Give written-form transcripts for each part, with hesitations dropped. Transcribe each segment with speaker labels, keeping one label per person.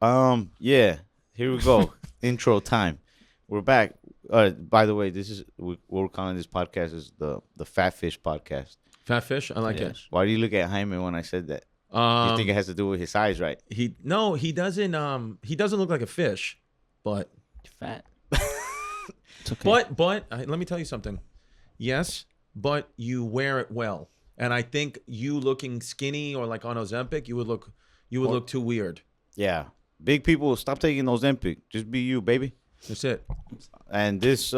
Speaker 1: Yeah. Here we go. Intro time. We're back. By the way, this is what we're calling this podcast is the FatFish podcast.
Speaker 2: FatFish, I like it.
Speaker 1: Why do you look at Jaime when I said that? You think it has to do with his size, right?
Speaker 2: He doesn't. He doesn't look like a fish, but
Speaker 3: fat. It's okay.
Speaker 2: But let me tell you something. Yes, but you wear it well, and I think you looking skinny or like on Ozempic, you would look too weird.
Speaker 1: Yeah. Big people, stop taking those Ozempic. Just be you, baby.
Speaker 2: That's it.
Speaker 1: And this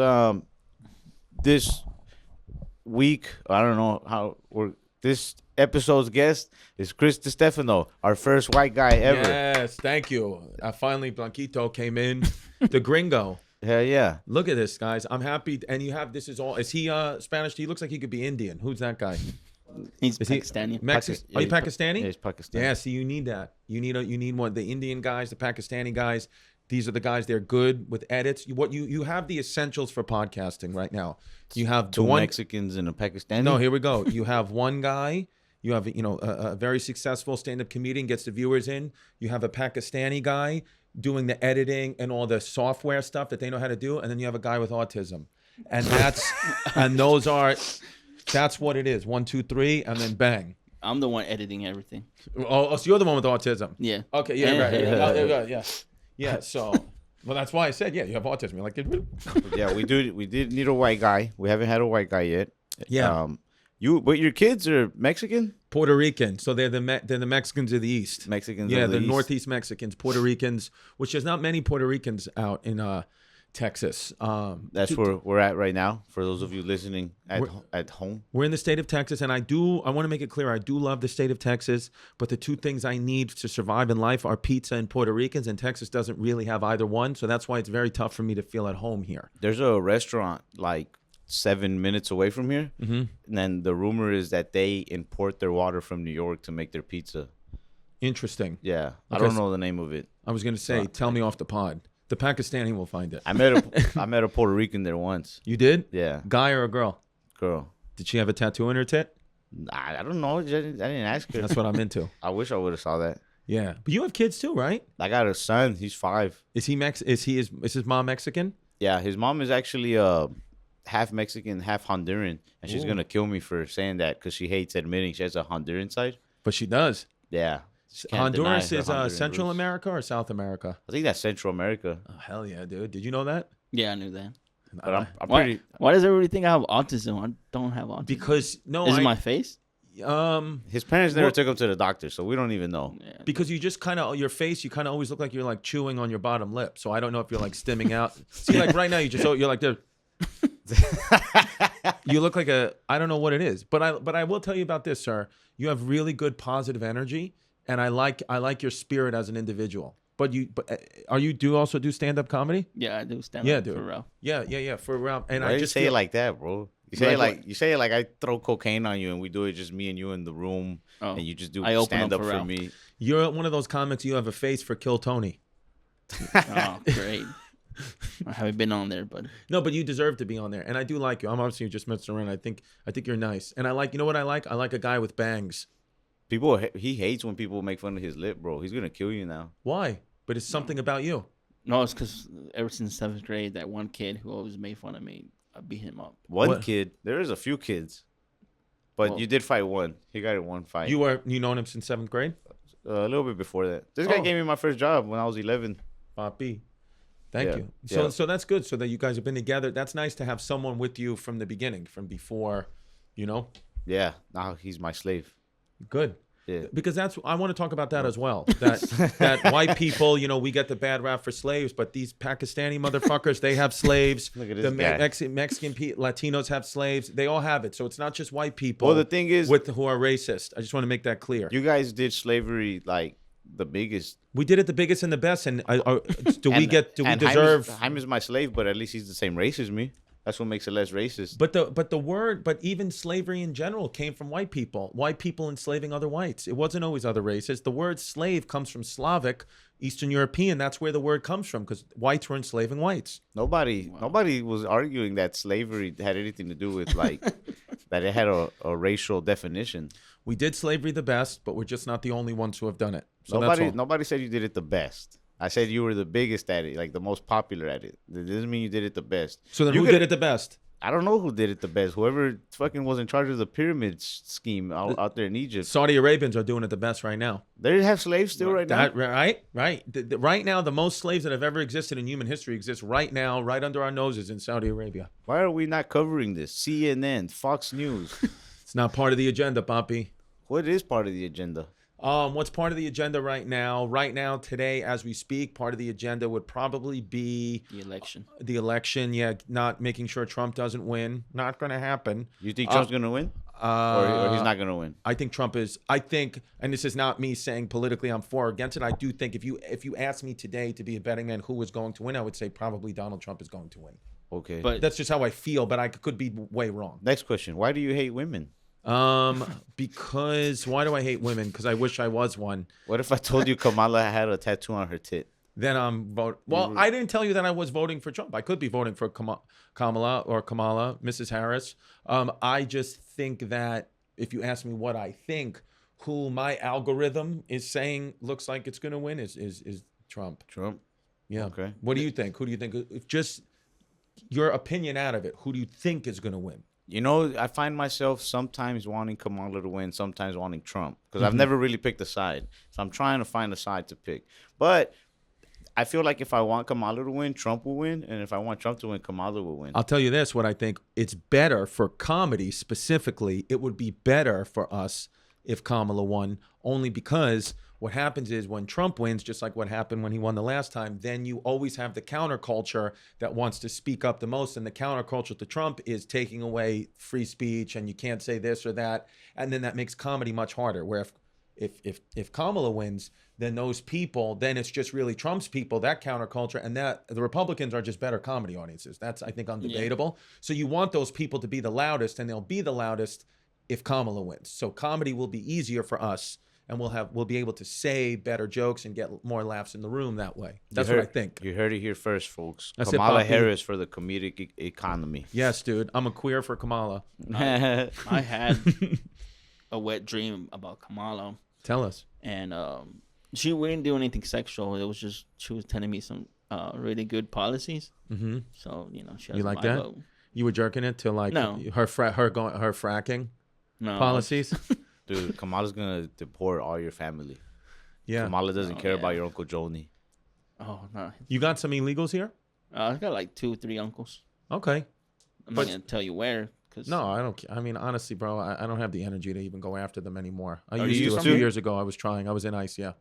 Speaker 1: week, I don't know how this episode's guest is Chris Distefano, our first white guy ever.
Speaker 2: Yes, thank you. Finally, Blanquito came in, the gringo.
Speaker 1: Hell yeah.
Speaker 2: Look at this, guys. I'm happy. And you have, this is all, is he Spanish? He looks like he could be Indian. Who's that guy?
Speaker 3: He's Pakistani.
Speaker 2: Are you Pakistani?
Speaker 1: Yeah, he's Pakistani.
Speaker 2: Yeah, see, you need that. You need one. The Indian guys, the Pakistani guys. These are the guys. They're good with edits. You have the essentials for podcasting right now. You have
Speaker 1: two Mexicans and a Pakistani.
Speaker 2: No, here we go. You have one guy. You have a very successful stand-up comedian gets the viewers in. You have a Pakistani guy doing the editing and all the software stuff that they know how to do, and then you have a guy with autism, and that's what it is. 1, 2, 3, and then bang.
Speaker 3: I'm the one editing everything.
Speaker 2: Oh, so you're the one with autism.
Speaker 3: Yeah.
Speaker 2: Okay. Yeah. Right. Yeah. Yeah. So, well, that's why I said, yeah, you have autism. You're like,
Speaker 1: yeah, we did need a white guy. We haven't had a white guy yet.
Speaker 2: Yeah.
Speaker 1: But your kids are Mexican?
Speaker 2: Puerto Rican. So they're the Mexicans of the East.
Speaker 1: Mexicans.
Speaker 2: Yeah,
Speaker 1: of the
Speaker 2: the
Speaker 1: East.
Speaker 2: Northeast Mexicans, Puerto Ricans, which there's not many Puerto Ricans out in Texas.
Speaker 1: That's where we're at right now. For those of you listening at home,
Speaker 2: we're in the state of Texas, and I want to make it clear, I do love the state of Texas, but the two things I need to survive in life are pizza and Puerto Ricans, and Texas doesn't really have either one, so that's why it's very tough for me to feel at home here.
Speaker 1: There's a restaurant like 7 minutes away from here, and then the rumor is that they import their water from New York to make their pizza.
Speaker 2: Interesting.
Speaker 1: Yeah, I don't know the name of it.
Speaker 2: I was going to say, tell me off the pod. The Pakistani will find it.
Speaker 1: I met a Puerto Rican there once.
Speaker 2: You did?
Speaker 1: Yeah.
Speaker 2: Guy or a girl?
Speaker 1: Girl.
Speaker 2: Did she have a tattoo on her tit?
Speaker 1: I don't know. I didn't ask her.
Speaker 2: That's what I'm into.
Speaker 1: I wish I would have saw that.
Speaker 2: Yeah, but you have kids too, right?
Speaker 1: I got a son. He's 5.
Speaker 2: Is his mom Mexican?
Speaker 1: Yeah, his mom is actually half Mexican, half Honduran, and she's gonna kill me for saying that because she hates admitting she has a Honduran side.
Speaker 2: But she does.
Speaker 1: Yeah.
Speaker 2: Honduras is Central America or South America?
Speaker 1: I think that's Central America.
Speaker 2: Oh, hell yeah, dude. Did you know that?
Speaker 3: Yeah, I knew that.
Speaker 1: But I'm pretty.
Speaker 3: Why does everybody think I have autism? I don't have autism.
Speaker 2: Because
Speaker 3: Is it my face?
Speaker 1: His parents never took him to the doctor, so we don't even know.
Speaker 3: Yeah.
Speaker 2: Because you just kind of, your face, you kind of always look like you're like chewing on your bottom lip. So I don't know if you're like stimming out. See, like right now, you're like this. You look like I don't know what it is, but I will tell you about this, sir. You have really good positive energy, and I like your spirit as an individual. But do you also do stand-up comedy?
Speaker 3: Yeah, I do stand-up for Ralph.
Speaker 2: Yeah, for Ralph. And
Speaker 1: Why
Speaker 2: I
Speaker 1: do
Speaker 2: just
Speaker 1: say
Speaker 2: feel,
Speaker 1: it like that, bro. You say it like I throw cocaine on you and we do it just me and you in the room and you just do stand up for me.
Speaker 2: You're one of those comics. You have a face for Kill Tony.
Speaker 3: Oh, great. I haven't been on there, but
Speaker 2: no, but you deserve to be on there, and I do like you. I'm obviously just messing around. I think you're nice, and I like. You know what I like? I like a guy with bangs.
Speaker 1: He hates when people make fun of his lip, bro. He's gonna kill you now.
Speaker 2: Why? But it's something about you.
Speaker 3: No, it's because ever since 7th grade, that one kid who always made fun of me, I beat him up.
Speaker 1: One kid? There is a few kids, but you did fight one. He got in one fight.
Speaker 2: You known him since 7th grade?
Speaker 1: A little bit before that. This guy gave me my first job when I was 11.
Speaker 2: Papi. Thank you. So that's good. So that you guys have been together. That's nice to have someone with you from the beginning, from before, you know?
Speaker 1: Yeah. Now he's my slave.
Speaker 2: Good.
Speaker 1: Yeah.
Speaker 2: Because I want to talk about that as well. That white people, we get the bad rap for slaves, but these Pakistani motherfuckers, they have slaves.
Speaker 1: Look at this guy.
Speaker 2: Mexican Latinos have slaves. They all have it. So it's not just white people.
Speaker 1: Well, the thing is,
Speaker 2: who are racist. I just want to make that clear.
Speaker 1: You guys did slavery like the biggest.
Speaker 2: We did it the biggest and the best. And do we deserve?
Speaker 1: Jaime's my slave, but at least he's the same race as me. That's what makes it less racist.
Speaker 2: But even slavery in general came from white people. White people enslaving other whites. It wasn't always other races. The word slave comes from Slavic, Eastern European. That's where the word comes from, because whites were enslaving whites.
Speaker 1: Nobody was arguing that slavery had anything to do with like that it had a racial definition.
Speaker 2: We did slavery the best, but we're just not the only ones who have done it. So
Speaker 1: nobody said you did it the best. I said you were the biggest at it, like the most popular at it. That doesn't mean you did it the best.
Speaker 2: So then
Speaker 1: You
Speaker 2: who
Speaker 1: could-
Speaker 2: did it the best?
Speaker 1: I don't know who did it the best. Whoever fucking was in charge of the pyramid scheme out there in Egypt.
Speaker 2: Saudi Arabians are doing it the best right now.
Speaker 1: They have slaves still right now.
Speaker 2: Right. Right now, the most slaves that have ever existed in human history exist right now, right under our noses in Saudi Arabia.
Speaker 1: Why are we not covering this? CNN, Fox News.
Speaker 2: It's not part of the agenda, Poppy.
Speaker 1: What is part of the agenda?
Speaker 2: What's part of the agenda right now? Right now, today, as we speak, part of the agenda would probably be
Speaker 3: The election.
Speaker 2: Yeah, not making sure Trump doesn't win. Not going to happen.
Speaker 1: You think Trump's gonna win, or he's not gonna win?
Speaker 2: I think Trump is. I think, and this is not me saying politically I'm for or against it. I do think if you ask me today to be a betting man who is going to win, I would say probably Donald Trump is going to win.
Speaker 1: Okay.
Speaker 3: But
Speaker 2: That's just how I feel, but I could be way wrong.
Speaker 1: Next question: why do you hate women?
Speaker 2: Because why do I hate women? Because I wish I was one.
Speaker 1: What if I told you Kamala had a tattoo on her tit?
Speaker 2: Then I'm vote. Well, I didn't tell you that I was voting for Trump. I could be voting for Kamala, Mrs. Harris. I just think that if you ask me what I think, who my algorithm is saying looks like it's going to win is Trump.
Speaker 1: Trump.
Speaker 2: Yeah.
Speaker 1: Okay.
Speaker 2: What do you think? Who do you think? If just your opinion out of it, who do you think is going to win?
Speaker 1: You know, I find myself sometimes wanting Kamala to win, sometimes wanting Trump, because I've never really picked a side. So I'm trying to find a side to pick. But I feel like if I want Kamala to win, Trump will win, and if I want Trump to win, Kamala will win.
Speaker 2: I'll tell you this, what I think. It's better for comedy specifically. It would be better for us if Kamala won, only because what happens is when Trump wins, just like what happened when he won the last time, then you always have the counterculture that wants to speak up the most. And the counterculture to Trump is taking away free speech and you can't say this or that. And then that makes comedy much harder, where if Kamala wins, then those people, then it's just really Trump's people, that counterculture, and that the Republicans are just better comedy audiences. That's, I think, undebatable. So you want those people to be the loudest, and they'll be the loudest if Kamala wins. So comedy will be easier for us, and we'll be able to say better jokes and get more laughs in the room that way. That's what I think.
Speaker 1: You heard it here first, folks.
Speaker 2: That's it,
Speaker 1: Kamala
Speaker 2: Poppy.
Speaker 1: Harris for the comedic economy.
Speaker 2: Yes, dude. I'm a queer for Kamala.
Speaker 3: I had a wet dream about Kamala,
Speaker 2: Tell us.
Speaker 3: and she wouldn't do anything sexual. It was just she was telling me some really good policies.
Speaker 2: Mm-hmm.
Speaker 3: So she has
Speaker 2: You like
Speaker 3: my
Speaker 2: that?
Speaker 3: vote.
Speaker 2: You were jerking it to like
Speaker 3: No.
Speaker 2: her fracking
Speaker 3: No
Speaker 2: policies?
Speaker 1: Dude, Kamala's going to deport all your family.
Speaker 2: Yeah.
Speaker 1: Kamala doesn't care
Speaker 3: yeah.
Speaker 1: about your Uncle Joni.
Speaker 3: Oh no,
Speaker 2: You got some illegals here?
Speaker 3: I got like 2-3 uncles.
Speaker 2: Okay.
Speaker 3: I'm
Speaker 2: But-
Speaker 3: not gonna tell you where, cause
Speaker 2: No, I don't. I mean, honestly, bro, I don't have the energy to even go after them anymore. I
Speaker 1: Are
Speaker 2: used
Speaker 1: you
Speaker 2: to a
Speaker 1: used
Speaker 2: few
Speaker 1: to?
Speaker 2: years ago. I was trying. I was in ICE. Yeah.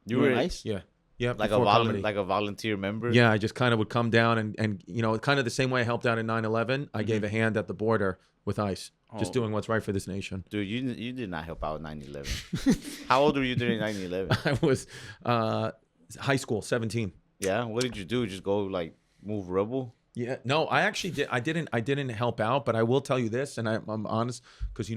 Speaker 3: you were nice.
Speaker 2: Yeah. Yeah.
Speaker 1: Like a,
Speaker 2: before comedy.
Speaker 1: like a volunteer member?
Speaker 2: Yeah, I just kind of would come down and kind of the same way I helped out in 9/11. I gave a hand at the border with ICE, just
Speaker 3: Oh.
Speaker 2: doing what's right for this nation.
Speaker 1: Dude, you did not help out with 9/11. How old were you during 9/11?
Speaker 2: I was high school, 17.
Speaker 1: Yeah? What did you do? Just go, like, move rubble?
Speaker 2: Yeah, no, I actually did. I didn't help out, but I will tell you this, and I'm honest, because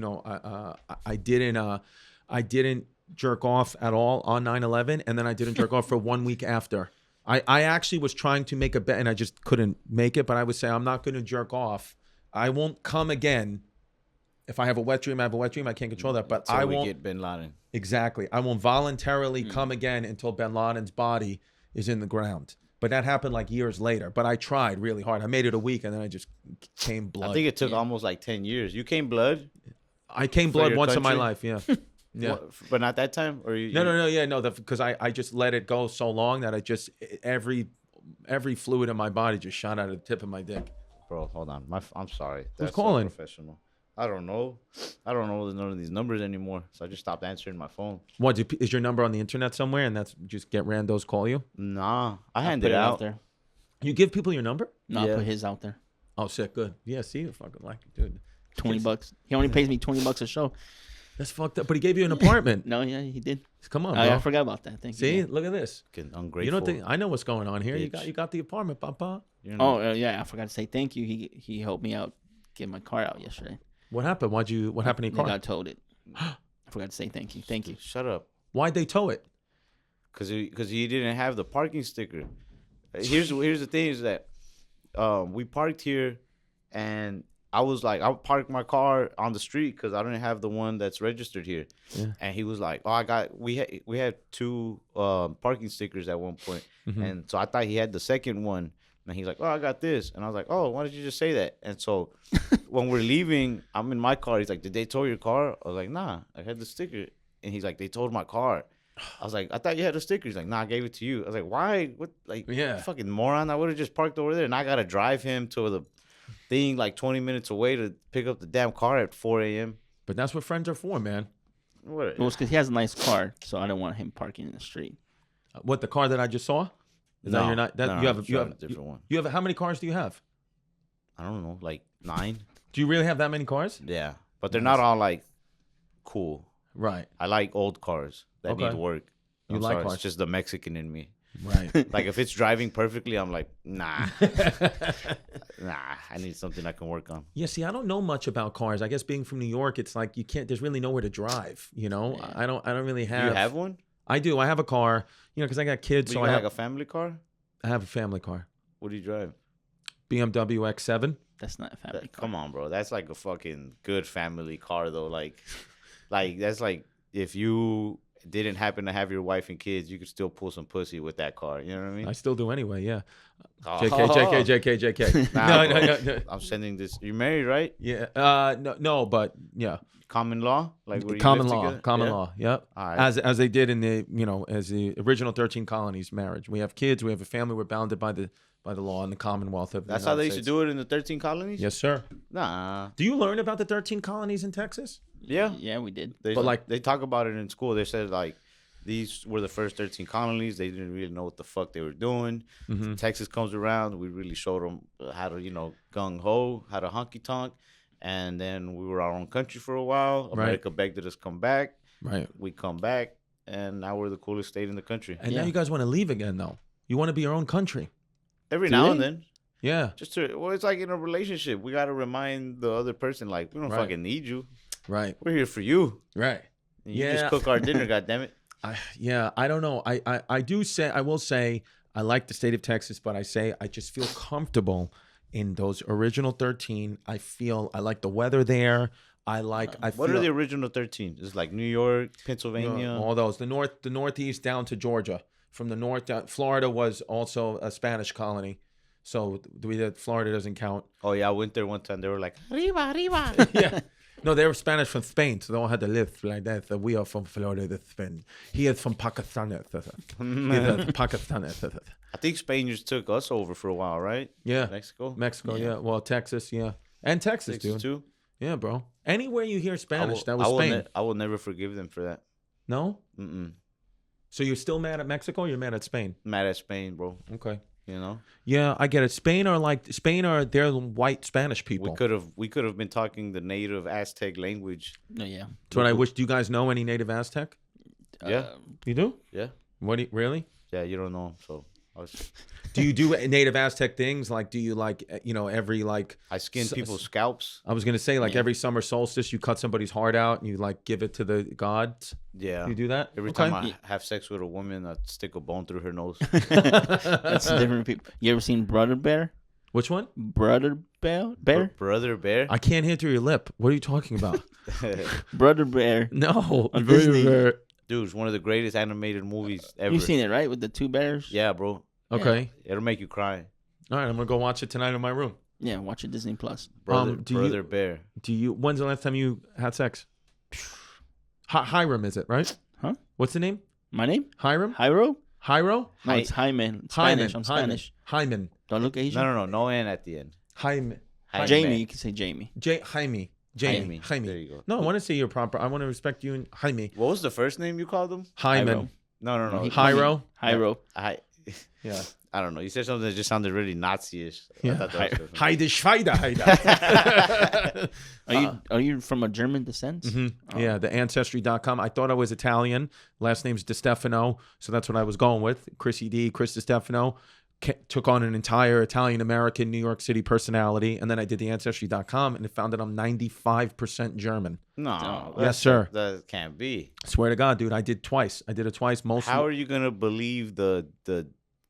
Speaker 2: I didn't jerk off at all on 9/11, and then I didn't jerk off for 1 week after. I actually was trying to make a bet, and I just couldn't make it. But I would say I'm not going to jerk off. I won't come again. If I have a wet dream, I have a wet dream. I can't control that, but
Speaker 1: Till
Speaker 2: I
Speaker 1: we
Speaker 2: won't.
Speaker 1: get Bin Laden.
Speaker 2: Exactly. I won't voluntarily come again until Bin Laden's body is in the ground. But that happened like years later. But I tried really hard. I made it a week, and then I just came blood.
Speaker 1: I think it took almost like 10 years. You came blood?
Speaker 2: I came
Speaker 1: for
Speaker 2: blood
Speaker 1: your
Speaker 2: once in my
Speaker 1: country?
Speaker 2: life. Yeah. Yeah.
Speaker 1: What, but not that time? Or you?
Speaker 2: No. Because I just let it go so long that I just every fluid in my body just shot out of the tip of my dick.
Speaker 1: Bro, hold on. I'm sorry.
Speaker 2: Who's
Speaker 1: That's
Speaker 2: calling?
Speaker 1: Unprofessional. I don't know. I don't know none of these numbers anymore. So I just stopped answering my phone.
Speaker 2: What is your number on the internet somewhere, and that's just get randos call you?
Speaker 1: Nah, I
Speaker 3: Put
Speaker 1: handed
Speaker 3: it
Speaker 1: it
Speaker 3: out
Speaker 1: out.
Speaker 3: there.
Speaker 2: You give people your number?
Speaker 3: No, I
Speaker 1: Yeah.
Speaker 3: put his out there.
Speaker 2: Oh, sick, good. Yeah, see, you fucking like it, dude.
Speaker 3: $20. He only pays me $20 a show.
Speaker 2: That's fucked up. But he gave you an apartment.
Speaker 3: No, yeah, he did.
Speaker 2: Come on, bro.
Speaker 3: I forgot about that. Thank you.
Speaker 2: See,
Speaker 3: Yeah.
Speaker 2: look at this.
Speaker 1: Fucking ungrateful.
Speaker 2: You don't think I know what's going on here?
Speaker 1: Bitch.
Speaker 2: You got the apartment, papa.
Speaker 1: You're not-
Speaker 3: Oh yeah, I forgot to say thank you. He helped me out get my car out yesterday.
Speaker 2: What happened? What happened to your
Speaker 3: They
Speaker 2: car?
Speaker 3: got towed it. I forgot to say thank you. Thank you.
Speaker 1: Shut up.
Speaker 2: Why'd they tow it?
Speaker 1: Because he didn't have the parking sticker. Here's the thing is that we parked here, and I was like, I parked my car on the street because I didn't have the one that's registered here.
Speaker 2: Yeah.
Speaker 1: And he was like, oh, we had 2 parking stickers at one point.
Speaker 2: Mm-hmm.
Speaker 1: And so I thought he had the second one. And he's like, oh, I got this. And I was like, oh, why did you just say that? And so when we're leaving, I'm in my car. He's like, did they tow your car? I was like, nah, I had the sticker. And he's like, they towed my car. I was like, I thought you had a sticker. He's like, nah, I gave it to you. I was like, why? What? Like,
Speaker 2: Yeah.
Speaker 1: fucking moron. I would have just parked over there. And I got to drive him to the thing like 20 minutes away to pick up the damn car at 4 a.m.
Speaker 2: But that's what friends are for, man.
Speaker 1: What?
Speaker 3: Well, it's because he has a nice car, so I don't want him parking in the street.
Speaker 2: What, the car that I just saw? Is that you're not? That
Speaker 1: no,
Speaker 2: you have
Speaker 1: a different one.
Speaker 2: You have how many cars do you have?
Speaker 1: I don't know, like 9.
Speaker 2: Do you really have that many cars?
Speaker 1: Yeah, but they're not all like cool.
Speaker 2: Right.
Speaker 1: I like old cars that
Speaker 2: Okay.
Speaker 1: need work.
Speaker 2: You like cars.
Speaker 1: It's just the Mexican in me.
Speaker 2: Right.
Speaker 1: Like if it's driving perfectly, I'm like, nah, I need something I can work on.
Speaker 2: Yeah, see, I don't know much about cars. I guess being from New York, it's like you can't. There's really nowhere to drive. You know,
Speaker 3: Yeah.
Speaker 2: I don't really
Speaker 1: Do
Speaker 2: have.
Speaker 1: you have one?
Speaker 2: I do. I have a car. You know, because I got kids,
Speaker 1: Do
Speaker 2: so
Speaker 1: you
Speaker 2: I
Speaker 1: got
Speaker 2: have.
Speaker 1: like a family car?
Speaker 2: I have a family car,
Speaker 1: What do you drive?
Speaker 2: BMW X7.
Speaker 3: That's not a family car.
Speaker 1: Come on, bro. That's like a fucking good family car though. Like that's like if you didn't happen to have your wife and kids, you could still pull some pussy with that car. You know what I mean?
Speaker 2: I still do anyway. Yeah.
Speaker 1: Oh.
Speaker 2: JK.
Speaker 1: Nah,
Speaker 2: No.
Speaker 1: I'm sending this. You're married, right?
Speaker 2: Yeah. No, but yeah.
Speaker 1: Common law, like where you
Speaker 2: Common
Speaker 1: live
Speaker 2: law.
Speaker 1: together?
Speaker 2: Common
Speaker 1: Yeah?
Speaker 2: law. Yep.
Speaker 1: All right.
Speaker 2: As they did in the as the original 13 colonies marriage. We have kids. We have a family. We're bounded by the law and the Commonwealth of.
Speaker 1: That's how they used to do it in the 13 colonies.
Speaker 2: Yes, sir.
Speaker 1: Nah.
Speaker 2: Do you learn about the 13 colonies in Texas?
Speaker 1: Yeah.
Speaker 3: Yeah, we did.
Speaker 1: They,
Speaker 2: But, like-
Speaker 1: they talk about it in school. They said like these were the first 13 colonies. They didn't really know what the fuck they were doing.
Speaker 2: Mm-hmm.
Speaker 1: Texas comes around. We really showed them how to gung ho, how to honky tonk, and then we were our own country for a while.
Speaker 2: Right.
Speaker 1: America begged us come back.
Speaker 2: Right.
Speaker 1: We come back, and now we're the coolest state in the country.
Speaker 2: And
Speaker 3: Yeah.
Speaker 2: now you guys want to leave again, though. You want to be your own country.
Speaker 1: Every
Speaker 3: Do
Speaker 1: now
Speaker 3: they?
Speaker 1: and then.
Speaker 2: Yeah.
Speaker 1: It's like in a relationship. We got to remind the other person, like, we don't
Speaker 2: Right.
Speaker 1: fucking need you.
Speaker 2: Right.
Speaker 1: We're here for you.
Speaker 2: Right.
Speaker 1: And you
Speaker 2: Yeah.
Speaker 1: just cook our dinner, goddammit.
Speaker 2: I don't know. I will say I like the state of Texas, but I just feel comfortable in those original 13. I like the weather there.
Speaker 1: What are the original 13? It's like New York, Pennsylvania.
Speaker 2: all those, the northeast down to Georgia. From the north down, Florida was also a Spanish colony. So Florida doesn't count.
Speaker 1: Oh, yeah, I went there one time. They were like, arriba, arriba.
Speaker 2: Yeah. No, they were Spanish from Spain, so they all had to live like that. So we are from Florida, the Spain. He is from Pakistan. Pakistan.
Speaker 1: I think Spain just took us over for a while, right?
Speaker 2: Yeah.
Speaker 1: Mexico,
Speaker 2: yeah. Well, Texas, yeah. And Texas, dude.
Speaker 1: too.
Speaker 2: Yeah, bro. Anywhere you hear Spanish, that was Spain.
Speaker 1: I will never forgive them for that.
Speaker 2: No?
Speaker 1: Mm-mm.
Speaker 2: So you're still mad at Mexico or you're mad at Spain?
Speaker 1: Mad at Spain, bro.
Speaker 2: Okay.
Speaker 1: You know,
Speaker 2: Yeah, I get it. Spain are they're white Spanish people.
Speaker 1: we could have been talking the native Aztec language.
Speaker 3: No, yeah.
Speaker 2: That's what I wish. Do you guys know any native Aztec?
Speaker 1: Yeah.
Speaker 2: You do?
Speaker 1: Yeah,
Speaker 2: Really?
Speaker 1: yeah. You don't know, so I was.
Speaker 2: Do you do native Aztec things? Like, do you every
Speaker 1: I skin people's scalps.
Speaker 2: I was gonna say
Speaker 3: Yeah.
Speaker 2: every summer solstice, you cut somebody's heart out and you give it to the gods.
Speaker 1: Yeah.
Speaker 2: You do that
Speaker 1: Every
Speaker 2: Okay.
Speaker 1: time I have sex with a woman, I stick a bone through her nose.
Speaker 3: That's different people. You ever seen Brother Bear?
Speaker 2: Which one?
Speaker 3: Brother Bear?
Speaker 1: Brother Bear.
Speaker 2: I can't hear through your lip. What are you talking about?
Speaker 3: Brother Bear.
Speaker 2: No,
Speaker 3: On Disney.
Speaker 1: Dude, it's one of the greatest animated movies ever.
Speaker 3: You've seen it, right? With the 2 bears?
Speaker 1: Yeah, bro.
Speaker 2: Okay.
Speaker 1: It'll make you cry.
Speaker 2: All right, I'm gonna go watch it tonight in my room.
Speaker 3: Yeah, watch it Disney Plus.
Speaker 1: Brother Bear.
Speaker 2: When's the last time you had sex? Hiram, is it right?
Speaker 3: Huh?
Speaker 2: What's the name?
Speaker 3: My name?
Speaker 2: Hiram?
Speaker 3: Hyro?
Speaker 2: Hyro?
Speaker 3: No, it's Jaime. It's Spanish. I'm
Speaker 2: Hyman.
Speaker 3: Spanish.
Speaker 2: Hyman.
Speaker 3: Don't look Asian.
Speaker 1: No N at the end.
Speaker 2: Jaime.
Speaker 1: Jaime.
Speaker 3: Jamie. You can say Jamie.
Speaker 2: Jaime. Jamie. Jaime.
Speaker 1: There you go.
Speaker 2: No, I want to say you're proper. I want to respect you and Jaime.
Speaker 1: What was the first name you called him?
Speaker 2: Hyman.
Speaker 1: No.
Speaker 2: Hyro.
Speaker 3: Hyro.
Speaker 2: Yeah.
Speaker 1: I don't know. You said something that just sounded really Nazi-ish. I
Speaker 2: Yeah.
Speaker 1: thought that was different.
Speaker 2: Heide Schweide.
Speaker 3: Are you from a German descent?
Speaker 2: Mm-hmm. Yeah, the Ancestry.com. I thought I was Italian. Last name's Distefano, so that's what I was going with. Chris Distefano. Took on an entire Italian-American New York City personality, and then I did the Ancestry.com, and it found that I'm 95% German.
Speaker 1: No.
Speaker 2: Yes, sir.
Speaker 1: That can't be.
Speaker 2: Swear to God, dude, I did it twice. Mostly.
Speaker 1: How are you going to believe the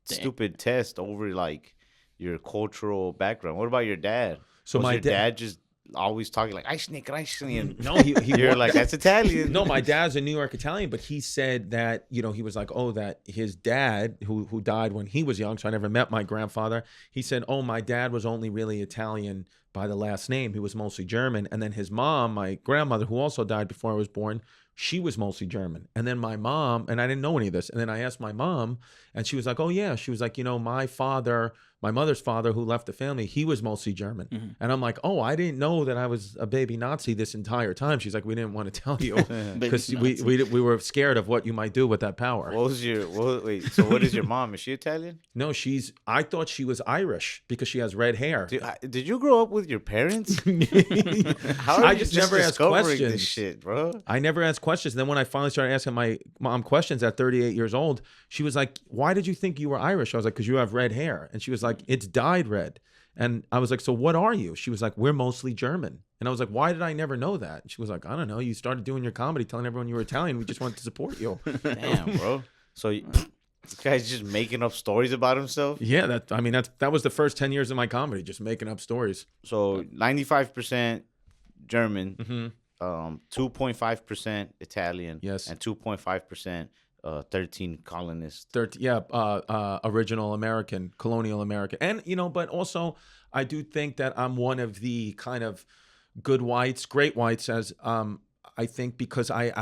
Speaker 1: stupid test over, like, your cultural background? What about your dad?
Speaker 2: So
Speaker 1: Was
Speaker 2: my
Speaker 1: your dad just always talking like "I sneak," and
Speaker 2: No, he
Speaker 1: you're like, that's Italian.
Speaker 2: No, my dad's a New York Italian, but he said that, you know, he was like, oh, that his dad, who died when he was young, so I never met my grandfather. He said, oh, my dad was only really Italian by the last name. He was mostly German. And then his mom, my grandmother, who also died before I was born, she was mostly German. And then my mom, and I didn't know any of this. And then I asked my mom, and she was like, oh, yeah. She was like, you know, my mother's father who left the family, he was mostly German.
Speaker 3: Mhm.
Speaker 2: And I'm like, oh, I didn't know that I was a baby Nazi this entire time. She's like, we didn't want to tell you because we were scared of what you might do with that power.
Speaker 1: Wait, so what is your mom? Is she Italian?
Speaker 2: No, I thought she was Irish because she has red hair.
Speaker 1: Did you grow up with your parents? How are
Speaker 2: I
Speaker 1: you
Speaker 2: just never asked
Speaker 1: discovering
Speaker 2: questions.
Speaker 1: this shit, bro?
Speaker 2: I never asked questions. And then when I finally started asking my mom questions at 38 years old, she was like, why did you think you were Irish? I was like, because you have red hair. And she was like, it's dyed red. And I was like, so what are you? She was like, we're mostly German. And I was like, why did I never know that? And she was like, I don't know. You started doing your comedy, telling everyone you were Italian. We just wanted to support you.
Speaker 1: Damn, bro. So this guy's just making up stories about himself?
Speaker 2: Yeah, that was the first 10 years of my comedy, just making up stories.
Speaker 1: So 95% German,
Speaker 2: Mm-hmm.
Speaker 1: 2.5% Italian,
Speaker 2: Yes.
Speaker 1: and 2.5% 13 colonists.
Speaker 2: Original American, colonial American. And, you know, but also I do think that I'm one of the kind of good whites, great whites, as I think because I'm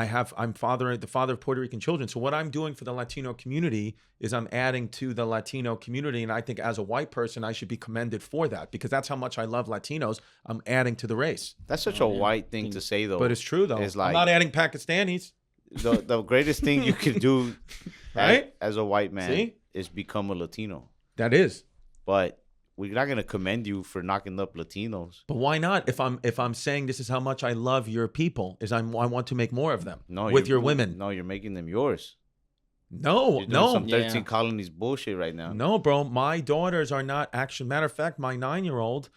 Speaker 2: the father of Puerto Rican children. So what I'm doing for the Latino community is I'm adding to the Latino community. And I think as a white person, I should be commended for that because that's how much I love Latinos. I'm adding to the race.
Speaker 1: That's such a white thing to say, though.
Speaker 2: But it's true, though.
Speaker 1: It's like,
Speaker 2: I'm not adding Pakistanis.
Speaker 1: the greatest thing you could do
Speaker 2: Right?
Speaker 1: as a white man
Speaker 2: See?
Speaker 1: is become a Latino.
Speaker 2: That is.
Speaker 1: But we're not gonna commend you for knocking up Latinos.
Speaker 2: But why not? If I'm saying this is how much I love your people, I want to make more of them.
Speaker 1: No,
Speaker 2: with your women.
Speaker 1: No, you're making them yours.
Speaker 2: No,
Speaker 1: You're doing some
Speaker 3: Yeah.
Speaker 1: 13 colonies bullshit right now.
Speaker 2: no, bro. My daughters are not actually. Matter of fact, my 9-year-old,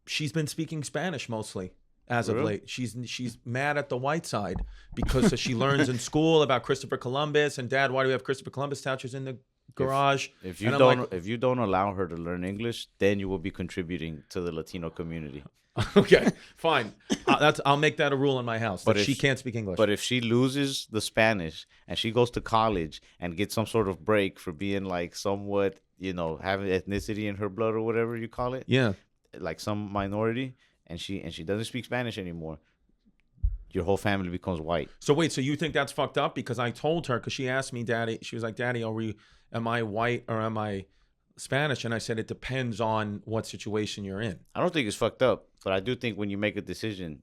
Speaker 2: she's been speaking Spanish mostly as of
Speaker 1: Really?
Speaker 2: late. She's mad at the white side because she learns in school about Christopher Columbus and Dad. Why do we have Christopher Columbus statues in the garage?
Speaker 1: If you
Speaker 2: And I'm
Speaker 1: don't,
Speaker 2: like,
Speaker 1: if you don't allow her to learn English, then you will be contributing to the Latino community.
Speaker 2: okay, fine. I'll make that a rule in my house.
Speaker 1: But
Speaker 2: That
Speaker 1: if
Speaker 2: she can't speak English.
Speaker 1: But if she loses the Spanish and she goes to college and gets some sort of break for being like somewhat, you know, having ethnicity in her blood or whatever you call it,
Speaker 2: yeah.
Speaker 1: like some minority, and she doesn't speak Spanish anymore, your whole family becomes white.
Speaker 2: So wait, so you think that's fucked up? Because I told her, because she asked me, Daddy, she was like, Daddy, am I white or am I Spanish? And I said, it depends on what situation you're in.
Speaker 1: I don't think it's fucked up, but I do think when you make a decision,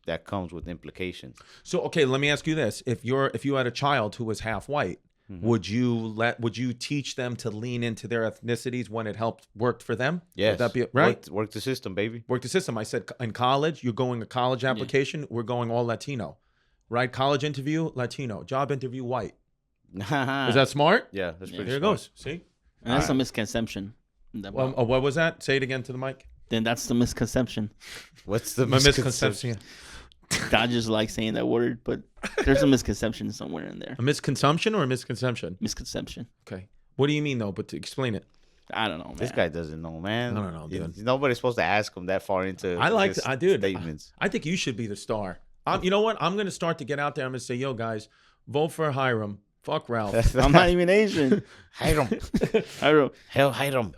Speaker 1: that comes with implications.
Speaker 2: So, okay, let me ask you this. If you had a child who was half white, would you teach them to lean into their ethnicities when it worked for them?
Speaker 1: Yes.
Speaker 2: Would that be right?
Speaker 1: Work the system, baby.
Speaker 2: Work the system. I said in college, you're going a college application, we're going all Latino. Right? College interview, Latino. Job interview, white. Is that smart?
Speaker 1: Yeah, that's pretty
Speaker 2: There it
Speaker 1: smart.
Speaker 2: goes. See?
Speaker 3: And that's a misconception.
Speaker 2: Well, what was that? Say it again to the mic.
Speaker 3: Then that's the misconception.
Speaker 1: What's the
Speaker 2: My
Speaker 1: misconception?
Speaker 2: misconception.
Speaker 3: I just like saying that word, but there's a misconception somewhere in there.
Speaker 2: A misconsumption or a misconception?
Speaker 3: Misconception.
Speaker 2: Okay. What do you mean though? But to explain it.
Speaker 3: I don't know, man.
Speaker 1: This guy doesn't know, man.
Speaker 2: I don't know, dude.
Speaker 1: Nobody's supposed to ask him that far into his
Speaker 2: dude.
Speaker 1: statements.
Speaker 2: I think you should be the star. You know what? I'm gonna start to get out there. I'm gonna say, yo, guys, vote for Hiram. Fuck Ralph.
Speaker 3: I'm not even Asian.
Speaker 1: Hide him. Hell, hide him.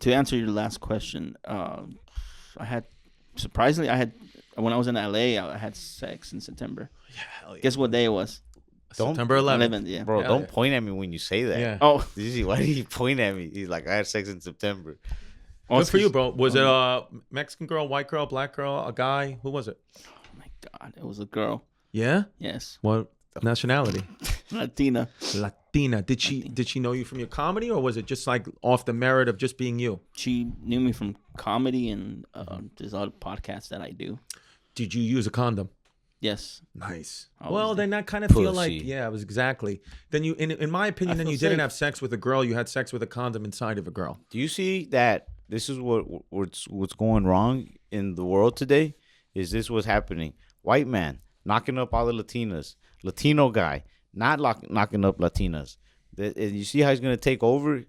Speaker 3: To answer your last question, surprisingly, when I was in LA, I had sex in September.
Speaker 2: Yeah, hell yeah.
Speaker 3: Guess what day it was?
Speaker 2: September 11th.
Speaker 3: 11th, yeah.
Speaker 1: Bro,
Speaker 2: Hell
Speaker 1: don't
Speaker 2: yeah.
Speaker 1: point at me when you say that.
Speaker 2: Yeah.
Speaker 3: Oh,
Speaker 1: Did you see? Why did he point at me? He's like, I had sex in September.
Speaker 2: Good for you, bro. Was it a Mexican girl, white girl, black girl, a guy? Who was it?
Speaker 3: Oh my God, it was a girl.
Speaker 2: Yeah.
Speaker 3: Yes,
Speaker 2: What nationality?
Speaker 3: Latina.
Speaker 2: Latina. Did she know you from your comedy, or was it just like off the merit of just being you?
Speaker 3: She knew me from comedy and there's other podcasts that I do.
Speaker 2: Did you use a condom?
Speaker 3: Yes.
Speaker 2: Nice.
Speaker 3: Always
Speaker 2: Well,
Speaker 3: do.
Speaker 2: then I kind of feel like,
Speaker 1: Pussy.
Speaker 2: yeah, it was exactly. Then you, in my opinion, then
Speaker 3: feel
Speaker 2: you didn't
Speaker 3: safe.
Speaker 2: have sex with a girl. You had sex with a condom inside of a girl.
Speaker 1: Do you see that this is what's going wrong in the world today? Is this what's happening? White man knocking up all the Latinas. Latino guy not knocking up Latinas. And you see how he's going to take over?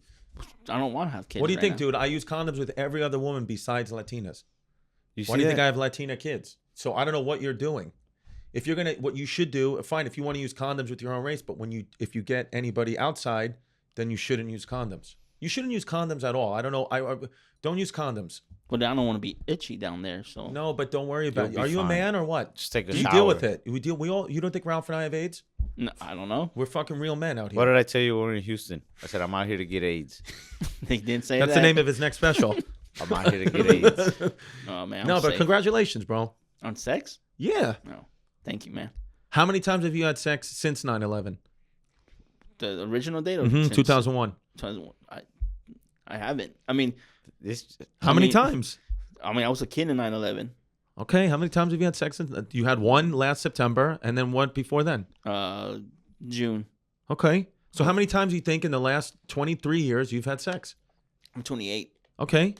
Speaker 3: I don't want to have kids.
Speaker 2: What do you
Speaker 3: right
Speaker 2: think,
Speaker 3: now.
Speaker 2: dude? I use condoms with every other woman besides Latinas. Why do you think I have Latina kids? So I don't know what you're doing. If you're gonna, what you should do, fine. If you want to use condoms with your own race, but if you get anybody outside, then you shouldn't use condoms. You shouldn't use condoms at all. I don't know. I don't use condoms.
Speaker 3: But I don't want to be itchy down there. So
Speaker 2: no, but don't worry about it. Are you a man or what?
Speaker 1: Just take a
Speaker 2: shower. You deal with it. We all. You don't think Ralph and I have AIDS?
Speaker 3: No, I don't know.
Speaker 2: We're fucking real men out here.
Speaker 1: What did I tell you when we were in Houston? I said I'm out here to get AIDS.
Speaker 3: They didn't say that.
Speaker 2: That's the name of his next special.
Speaker 1: I'm out here to get AIDS.
Speaker 3: Oh man.
Speaker 2: No, but congratulations, bro.
Speaker 3: On sex?
Speaker 2: Yeah.
Speaker 3: No. Thank you, man.
Speaker 2: How many times have you had sex since 9/11?
Speaker 3: The original date or
Speaker 2: 2001?
Speaker 3: 2001. I haven't. I mean,
Speaker 2: how many times?
Speaker 3: I mean, I was a kid in 9/11.
Speaker 2: Okay, how many times have you had sex? You had one last September, and then what before then?
Speaker 3: June.
Speaker 2: Okay, so how many times do you think in the last 23 years you've had sex?
Speaker 3: I'm 28.
Speaker 2: Okay.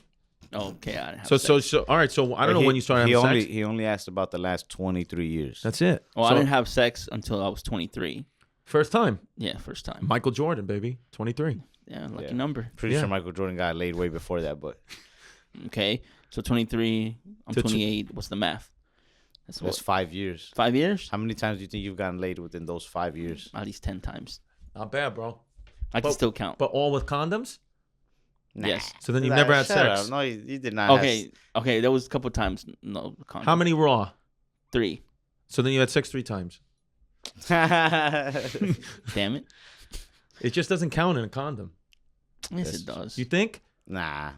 Speaker 3: Okay, I have
Speaker 2: so all right. So I don't know when you started having sex.
Speaker 1: He only asked about the last 23 years.
Speaker 2: That's it.
Speaker 3: Well, I didn't have sex until I was 23.
Speaker 2: First time.
Speaker 3: Yeah, first time.
Speaker 2: Michael Jordan, baby, 23.
Speaker 3: Yeah, lucky number.
Speaker 1: Pretty sure Michael Jordan got laid way before that, but
Speaker 3: okay. So 23, I'm 28. What's the math?
Speaker 1: That's 5 years.
Speaker 3: 5 years?
Speaker 1: How many times do you think you've gotten laid within those 5 years?
Speaker 3: At least 10 times.
Speaker 2: Not bad, bro.
Speaker 3: I can still count.
Speaker 2: But all with condoms?
Speaker 3: Nah. Yes.
Speaker 2: So then you've never had sex?
Speaker 1: No, you did not.
Speaker 3: Okay. There was a couple times. No condoms.
Speaker 2: How many raw?
Speaker 3: 3.
Speaker 2: So then you had sex 3 times.
Speaker 3: Damn it.
Speaker 2: It just doesn't count in a condom.
Speaker 3: Yes, it does.
Speaker 2: You think?
Speaker 1: Nah.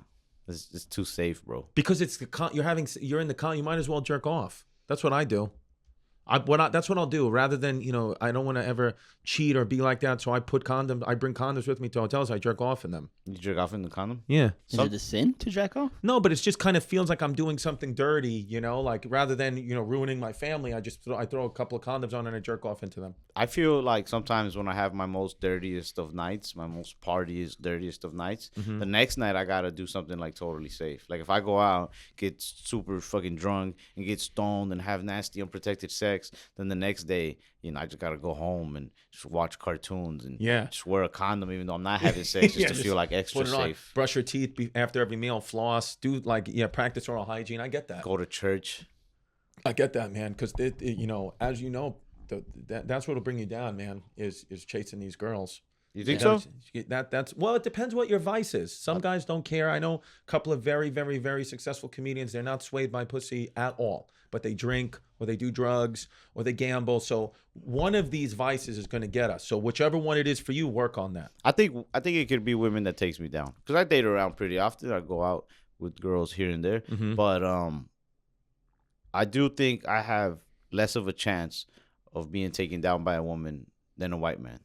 Speaker 1: It's too safe, bro.
Speaker 2: Because it's you're in the con. You might as well jerk off. That's what I do. That's what I'll do. Rather than I don't want to ever cheat or be like that. So I put condoms. I bring condoms with me to hotels. I jerk off in them.
Speaker 1: You jerk off in the condom?
Speaker 2: Yeah.
Speaker 3: Is it a sin to jerk off?
Speaker 2: No, but it's just kind of feels like I'm doing something dirty. Like rather than ruining my family, I throw a couple of condoms on and I jerk off into them.
Speaker 1: I feel like sometimes when I have my most dirtiest of nights, my most partiest, dirtiest of nights, the next night I gotta do something like totally safe. Like if I go out, get super fucking drunk and get stoned and have nasty unprotected sex, then the next day, I just gotta go home and just watch cartoons and just wear a condom even though I'm not having sex just to feel like extra safe.
Speaker 2: Brush your teeth after every meal, floss, do practice oral hygiene. I get that.
Speaker 1: Go to church.
Speaker 2: I get that, man, because as you know, that's what'll bring you down, man. Is chasing these girls.
Speaker 1: You think so?
Speaker 2: Well, it depends what your vice is. Some guys don't care. I know a couple of very, very, very successful comedians. They're not swayed by pussy at all, but they drink or they do drugs or they gamble. So one of these vices is going to get us. So whichever one it is for you, work on that.
Speaker 1: I think it could be women that takes me down because I date around pretty often. I go out with girls here and there, but I do think I have less of a chance of being taken down by a woman than a white man.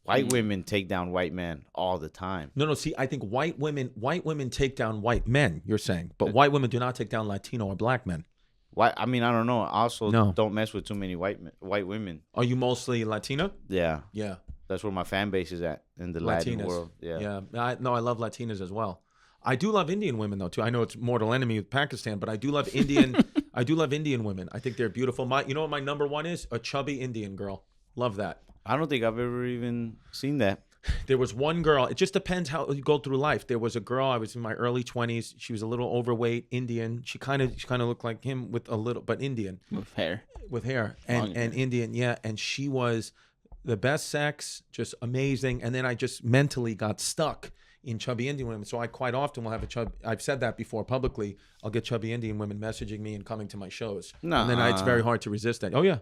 Speaker 1: White women take down white men all the time.
Speaker 2: No. See, I think white women take down white men. You're saying, but white women do not take down Latino or black men.
Speaker 1: Why? I mean, I don't know. I also don't mess with too many white women.
Speaker 2: Are you mostly Latina?
Speaker 1: Yeah.
Speaker 2: Yeah.
Speaker 1: That's where my fan base is at in the Latin world. Yeah.
Speaker 2: Yeah. I love Latinas as well. I do love Indian women though too. I know it's mortal enemy with Pakistan, but I do love Indian. I do love Indian women. I think they're beautiful. You know what my number one is? A chubby Indian girl. Love that.
Speaker 1: I don't think I've ever even seen that.
Speaker 2: There was one girl. It just depends how you go through life. There was a girl. I was in my early 20s. She was a little overweight, Indian. She kind of looked like him with a little, but Indian with hair and Indian. Yeah, and she was the best sex, just amazing. And then I just mentally got stuck in chubby Indian women. So I quite often will have I've said that before publicly. I'll get chubby Indian women messaging me and coming to my shows. And then it's very hard to resist that. Oh yeah.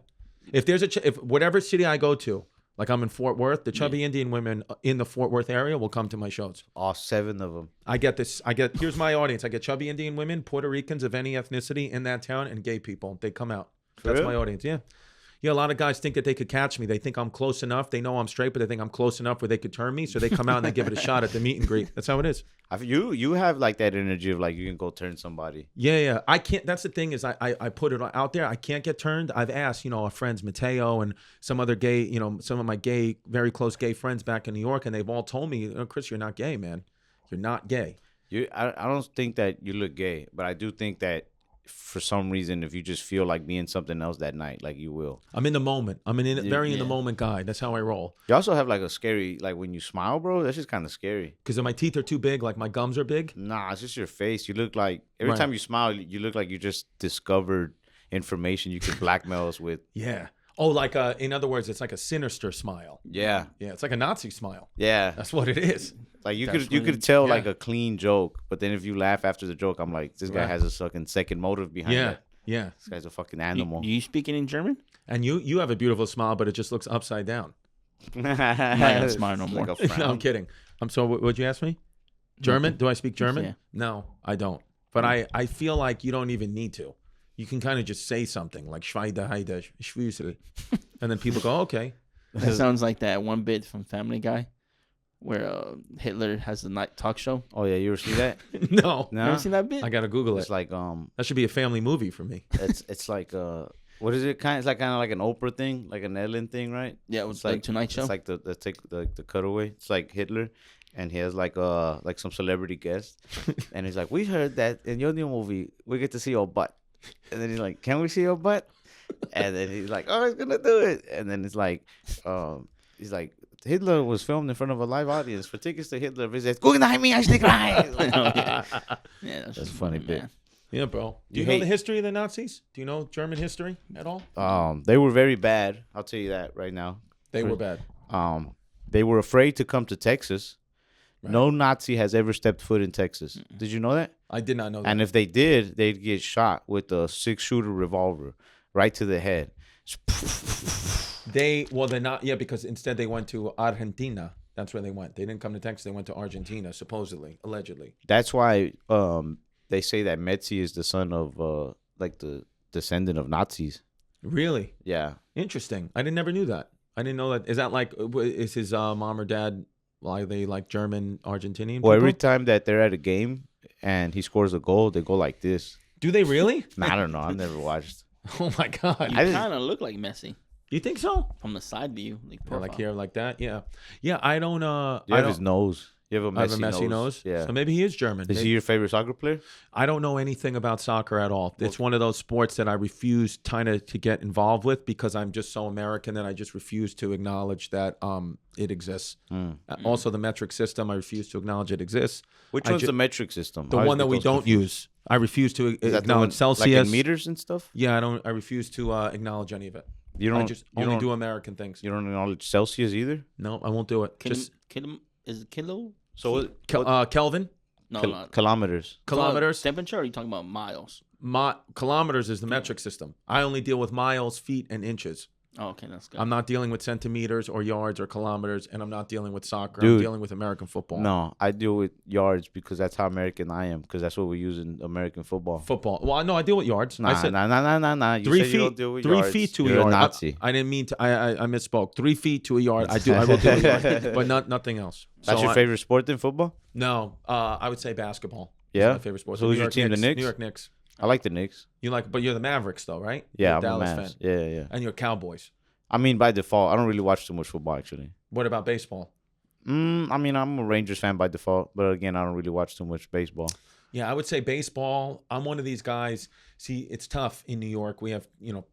Speaker 2: If there's if whatever city I go to, like I'm in Fort Worth, the chubby Indian women in the Fort Worth area will come to my shows.
Speaker 1: All 7 of them.
Speaker 2: Here's my audience. I get chubby Indian women, Puerto Ricans of any ethnicity in that town, and gay people. They come out. That's my audience. Yeah. Yeah, a lot of guys think that they could catch me. They think I'm close enough. They know I'm straight, but they think I'm close enough where they could turn me. So they come out and they give it a shot at the meet and greet. That's how it is.
Speaker 1: You have like that energy of like you can go turn somebody.
Speaker 2: Yeah. I can't. That's the thing is I put it out there. I can't get turned. I've asked, our friends Mateo and some other gay, some of my gay, very close gay friends back in New York, and they've all told me, Chris, you're not gay, man. You're not gay.
Speaker 1: I don't think that you look gay, but I do think that for some reason, if you just feel like being something else that night, like you will.
Speaker 2: I'm in the moment. I'm very in the
Speaker 3: Yeah.
Speaker 2: moment guy. That's how I roll.
Speaker 1: You also have like a scary, like when you smile, bro. That's just kind of scary.
Speaker 2: Because my teeth are too big, like my gums are big.
Speaker 1: Nah, it's just your face. You look like every
Speaker 2: Right.
Speaker 1: time you smile, you look like you just discovered information you could blackmail us with.
Speaker 2: Yeah. Oh, like in other words, it's like a sinister smile.
Speaker 1: Yeah,
Speaker 2: Yeah, it's like a Nazi smile.
Speaker 1: yeah.
Speaker 2: That's what it is.
Speaker 1: Like you
Speaker 3: That's
Speaker 1: could
Speaker 3: funny.
Speaker 1: tell
Speaker 2: Yeah.
Speaker 1: like a clean joke, but then if you laugh after the joke, I'm like, this guy
Speaker 2: Right.
Speaker 1: has a fucking second motive behind
Speaker 2: Yeah,
Speaker 1: it.
Speaker 2: yeah.
Speaker 1: This guy's a fucking
Speaker 3: Do
Speaker 1: animal.
Speaker 3: you speak any German?
Speaker 2: And you have a beautiful smile, but it just looks upside down.
Speaker 3: I'm not smart no
Speaker 1: Like
Speaker 3: more.
Speaker 1: a frown.
Speaker 2: No, I'm kidding. I'm so. What'd you ask me? German? Do I speak German?
Speaker 3: Yeah.
Speaker 2: No, I don't. But I feel like you don't even need to. You can kind of just say something like Schweide, Heide, Schwüsel. And then people go, okay.
Speaker 3: That sounds like that one bit from Family Guy where Hitler has the night talk show.
Speaker 1: Oh yeah, you ever see that?
Speaker 2: No.
Speaker 3: You
Speaker 1: No,
Speaker 3: ever seen that bit?
Speaker 2: I got to Google
Speaker 1: it's
Speaker 2: it.
Speaker 1: like
Speaker 2: That should be a family movie for me.
Speaker 1: it's like what is it? It's like kind of like an Oprah thing, like an Ellen thing, right?
Speaker 3: Yeah, it was
Speaker 1: It's
Speaker 3: like
Speaker 1: like
Speaker 3: Tonight Show.
Speaker 1: It's like the cutaway. It's like Hitler, and he has like some celebrity guest, and he's like, we heard that in your new movie we get to see your butt, and then he's like, can we see your butt? And then he's like, oh, he's gonna do it, and then it's like, he's like. Hitler was filmed in front of a live audience. For tickets to Hitler, he says, "Guten Heim, ich dich rein."
Speaker 3: Yeah,
Speaker 1: That's a funny bit.
Speaker 3: man.
Speaker 2: Yeah, bro. Do you
Speaker 1: You
Speaker 2: know
Speaker 1: hate-
Speaker 2: the history of the Nazis? Do you know German history at all?
Speaker 1: They were very bad. I'll tell you that right now.
Speaker 2: They were bad.
Speaker 1: They were afraid to come to Texas.
Speaker 2: Right.
Speaker 1: No Nazi has ever stepped foot in Texas. Did you know that?
Speaker 2: I did not know that.
Speaker 1: And if they did, they'd get shot with a 6-shooter revolver right to the head.
Speaker 2: They're not, yeah, because instead they went to Argentina. That's where they went. They didn't come to Texas. They went to Argentina, supposedly, allegedly.
Speaker 1: That's why they say that Metzi is the son of like the descendant of Nazis.
Speaker 2: Really?
Speaker 1: Yeah.
Speaker 2: Interesting. I never knew that. I didn't know that. Is that like, is his mom or dad, are they like German, Argentinian
Speaker 1: Well, every
Speaker 2: people?
Speaker 1: time that they're at a game and he scores a goal, they go like this.
Speaker 2: Do they really?
Speaker 1: I don't know. I've never watched.
Speaker 2: Oh my God.
Speaker 3: You
Speaker 1: I didn't-
Speaker 3: kind of look like Messi
Speaker 2: You think so?
Speaker 3: from the side view, like
Speaker 2: Yeah,
Speaker 3: profile.
Speaker 2: like here, like that. Yeah. Yeah, I don't,
Speaker 1: You
Speaker 2: I
Speaker 1: have
Speaker 2: don't,
Speaker 1: his nose. You have a
Speaker 2: I have
Speaker 1: messy,
Speaker 2: a messy nose.
Speaker 1: Yeah.
Speaker 2: So maybe he is German.
Speaker 1: Is he your favorite soccer player?
Speaker 2: I don't know anything about soccer at all. It's one of those sports that I refuse kind of to get involved with because I'm just so American that I just refuse to acknowledge that it exists. Also, the metric system, I refuse to acknowledge it exists.
Speaker 1: Which
Speaker 2: I
Speaker 1: one's
Speaker 2: ju-
Speaker 1: the metric system?
Speaker 2: The
Speaker 1: I always
Speaker 2: one that
Speaker 1: get
Speaker 2: we
Speaker 1: those
Speaker 2: don't
Speaker 1: confused.
Speaker 2: use. I refuse to
Speaker 1: Is that the
Speaker 2: acknowledge
Speaker 1: one,
Speaker 2: Celsius.
Speaker 1: like in meters and stuff?
Speaker 2: Yeah, I refuse to acknowledge any of it.
Speaker 1: You don't.
Speaker 2: I just
Speaker 1: you
Speaker 2: only
Speaker 1: don't,
Speaker 2: do American things.
Speaker 1: You don't acknowledge Celsius either.
Speaker 2: No, I won't do it. Just
Speaker 3: Is it kilo?
Speaker 1: So
Speaker 2: Kelvin,
Speaker 3: No,
Speaker 1: Kil-
Speaker 3: not
Speaker 1: kilometers.
Speaker 2: kilometers.
Speaker 3: Temperature? Or are you talking about miles?
Speaker 2: Kilometers is the metric system. I only deal with miles, feet, and inches.
Speaker 3: Oh, okay, that's good.
Speaker 2: I'm not dealing with centimeters or yards or kilometers, and I'm not dealing with soccer.
Speaker 1: Dude.
Speaker 2: I'm dealing with American football.
Speaker 1: No, I deal with yards because that's how American I am. Because that's what we use in American football.
Speaker 2: Football. Well, no, I deal with yards.
Speaker 1: Nah,
Speaker 2: I said
Speaker 1: nah. You
Speaker 2: 3
Speaker 1: said you don't
Speaker 2: feet.
Speaker 1: deal with
Speaker 2: 3
Speaker 1: yards.
Speaker 2: feet to
Speaker 1: You're
Speaker 2: a yard.
Speaker 1: Nazi.
Speaker 2: I didn't mean to. I misspoke. 3 feet to a yard. I will do a yard, but nothing else.
Speaker 1: That's
Speaker 2: So
Speaker 1: your favorite sport than football?
Speaker 2: No, I would say basketball. Is
Speaker 1: Yeah?
Speaker 2: my favorite sport.
Speaker 1: So who's
Speaker 2: New
Speaker 1: your
Speaker 2: York
Speaker 1: team, the Knicks?
Speaker 2: New York Knicks.
Speaker 1: I like the Knicks.
Speaker 2: You like, but you're the Mavericks though, right?
Speaker 1: Yeah,
Speaker 2: You're
Speaker 1: I'm
Speaker 2: Dallas
Speaker 1: a Mavs.
Speaker 2: fan,
Speaker 1: Yeah.
Speaker 2: and you're Cowboys.
Speaker 1: I mean, by default, I don't really watch too much football actually.
Speaker 2: What about baseball?
Speaker 1: I mean, I'm a Rangers fan by default, but again, I don't really watch too much baseball.
Speaker 2: Yeah, I would say baseball. I'm one of these guys. See, it's tough in New York. We have,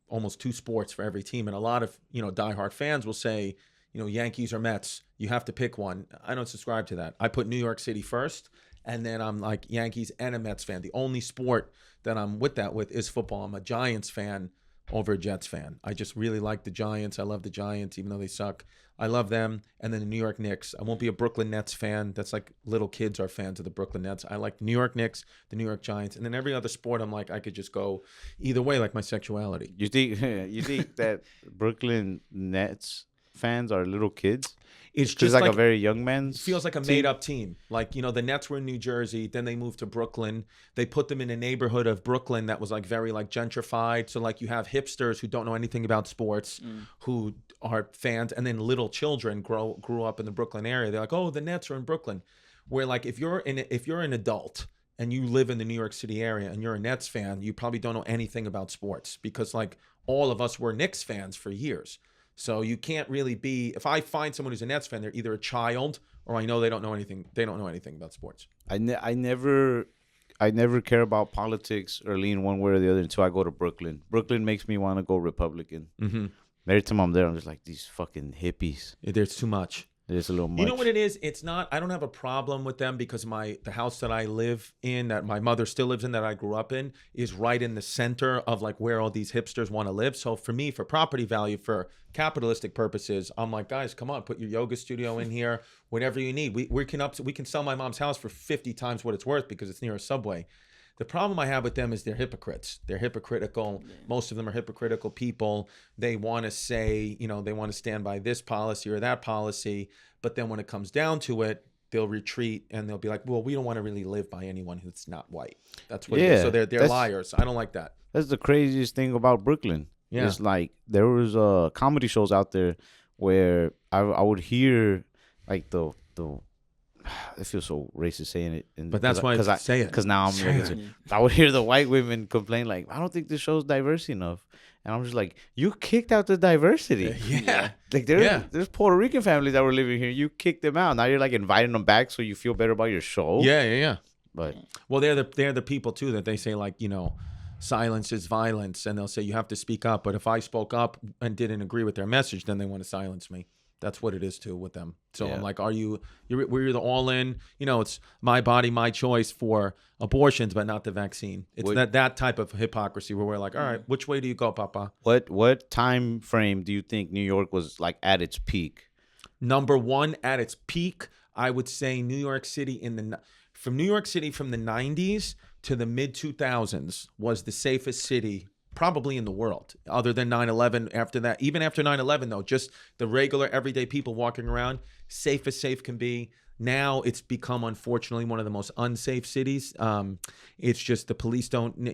Speaker 2: almost 2 sports for every team. And a lot of, diehard fans will say, Yankees or Mets, you have to pick one. I don't subscribe to that. I put New York City first, and then I'm like Yankees and a Mets fan. The only sport that I'm with is football. I'm a Giants fan over a Jets fan. I just really like the Giants. I love the Giants, even though they suck. I love them. And then the New York Knicks. I won't be a Brooklyn Nets fan. That's like little kids are fans of the Brooklyn Nets. I like the New York Knicks, the New York Giants. And then every other sport, I'm like, I could just go either way, like my sexuality.
Speaker 1: You think that Brooklyn Nets fans are little kids?
Speaker 2: It's
Speaker 1: Just
Speaker 2: just
Speaker 1: like
Speaker 2: like
Speaker 1: a very young man's.
Speaker 2: It feels like a
Speaker 1: team?
Speaker 2: made-up team. Like, the Nets were in New Jersey, then they moved to Brooklyn. They put them in a neighborhood of Brooklyn that was like very like gentrified. So like you have hipsters who don't know anything about sports, who are fans, and then little children grew up in the Brooklyn area. They're like, oh, the Nets are in Brooklyn. Where like if you're an adult and you live in the New York City area and you're a Nets fan, you probably don't know anything about sports because like all of us were Knicks fans for years. So you can't really be. If I find someone who's a Nets fan, they're either a child or I know they don't know anything. They don't know anything about sports.
Speaker 1: I never I never care about politics or lean one way or the other until I go to Brooklyn. Brooklyn makes me want to go Republican.
Speaker 2: Mm-hmm.
Speaker 1: Every time I'm there, I'm just like, these fucking hippies.
Speaker 2: There's too much.
Speaker 1: It's a little much.
Speaker 2: You know what it is? It's not. I don't have a problem with them because the house that I live in, that my mother still lives in, that I grew up in, is right in the center of like where all these hipsters want to live. So for me, for property value, for capitalistic purposes, I'm like, guys, come on, put your yoga studio in here, whatever you need. We can sell my mom's house for 50 times what it's worth because it's near a subway. The problem I have with them is they're hypocrites. They're hypocritical. Yeah. Most of them are hypocritical people. They want to say, they want to stand by this policy or that policy. But then when it comes down to it, they'll retreat and they'll be like, well, we don't want to really live by anyone who's not white. That's what it is. So they're liars. I don't like that.
Speaker 1: That's the craziest thing about Brooklyn. Yeah. It's like there was comedy shows out there where I would hear like the I feel so racist saying it,
Speaker 2: but that's why I say it.
Speaker 1: Because now I would hear the white women complain like, I don't think this show's diverse enough, and I'm just like, you kicked out the diversity.
Speaker 2: Yeah,
Speaker 1: like there's Puerto Rican families that were living here. You kicked them out. Now you're like inviting them back so you feel better about your show.
Speaker 2: Yeah.
Speaker 1: But
Speaker 2: well, they're the people too that they say like, silence is violence, and they'll say you have to speak up. But if I spoke up and didn't agree with their message, then they want to silence me. That's what it is too with them. So I'm like, we're either all in, it's my body, my choice for abortions, but not the vaccine. It's that type of hypocrisy where we're like, all right, which way do you go, Papa?
Speaker 1: What time frame do you think New York was like at its peak?
Speaker 2: Number one at its peak, I would say New York City from the 90s to the mid 2000s was the safest city probably in the world, other than 9/11. After that, even after 9/11 though, just the regular everyday people walking around, safe as safe can be. Now it's become, unfortunately, one of the most unsafe cities. It's just the police don't,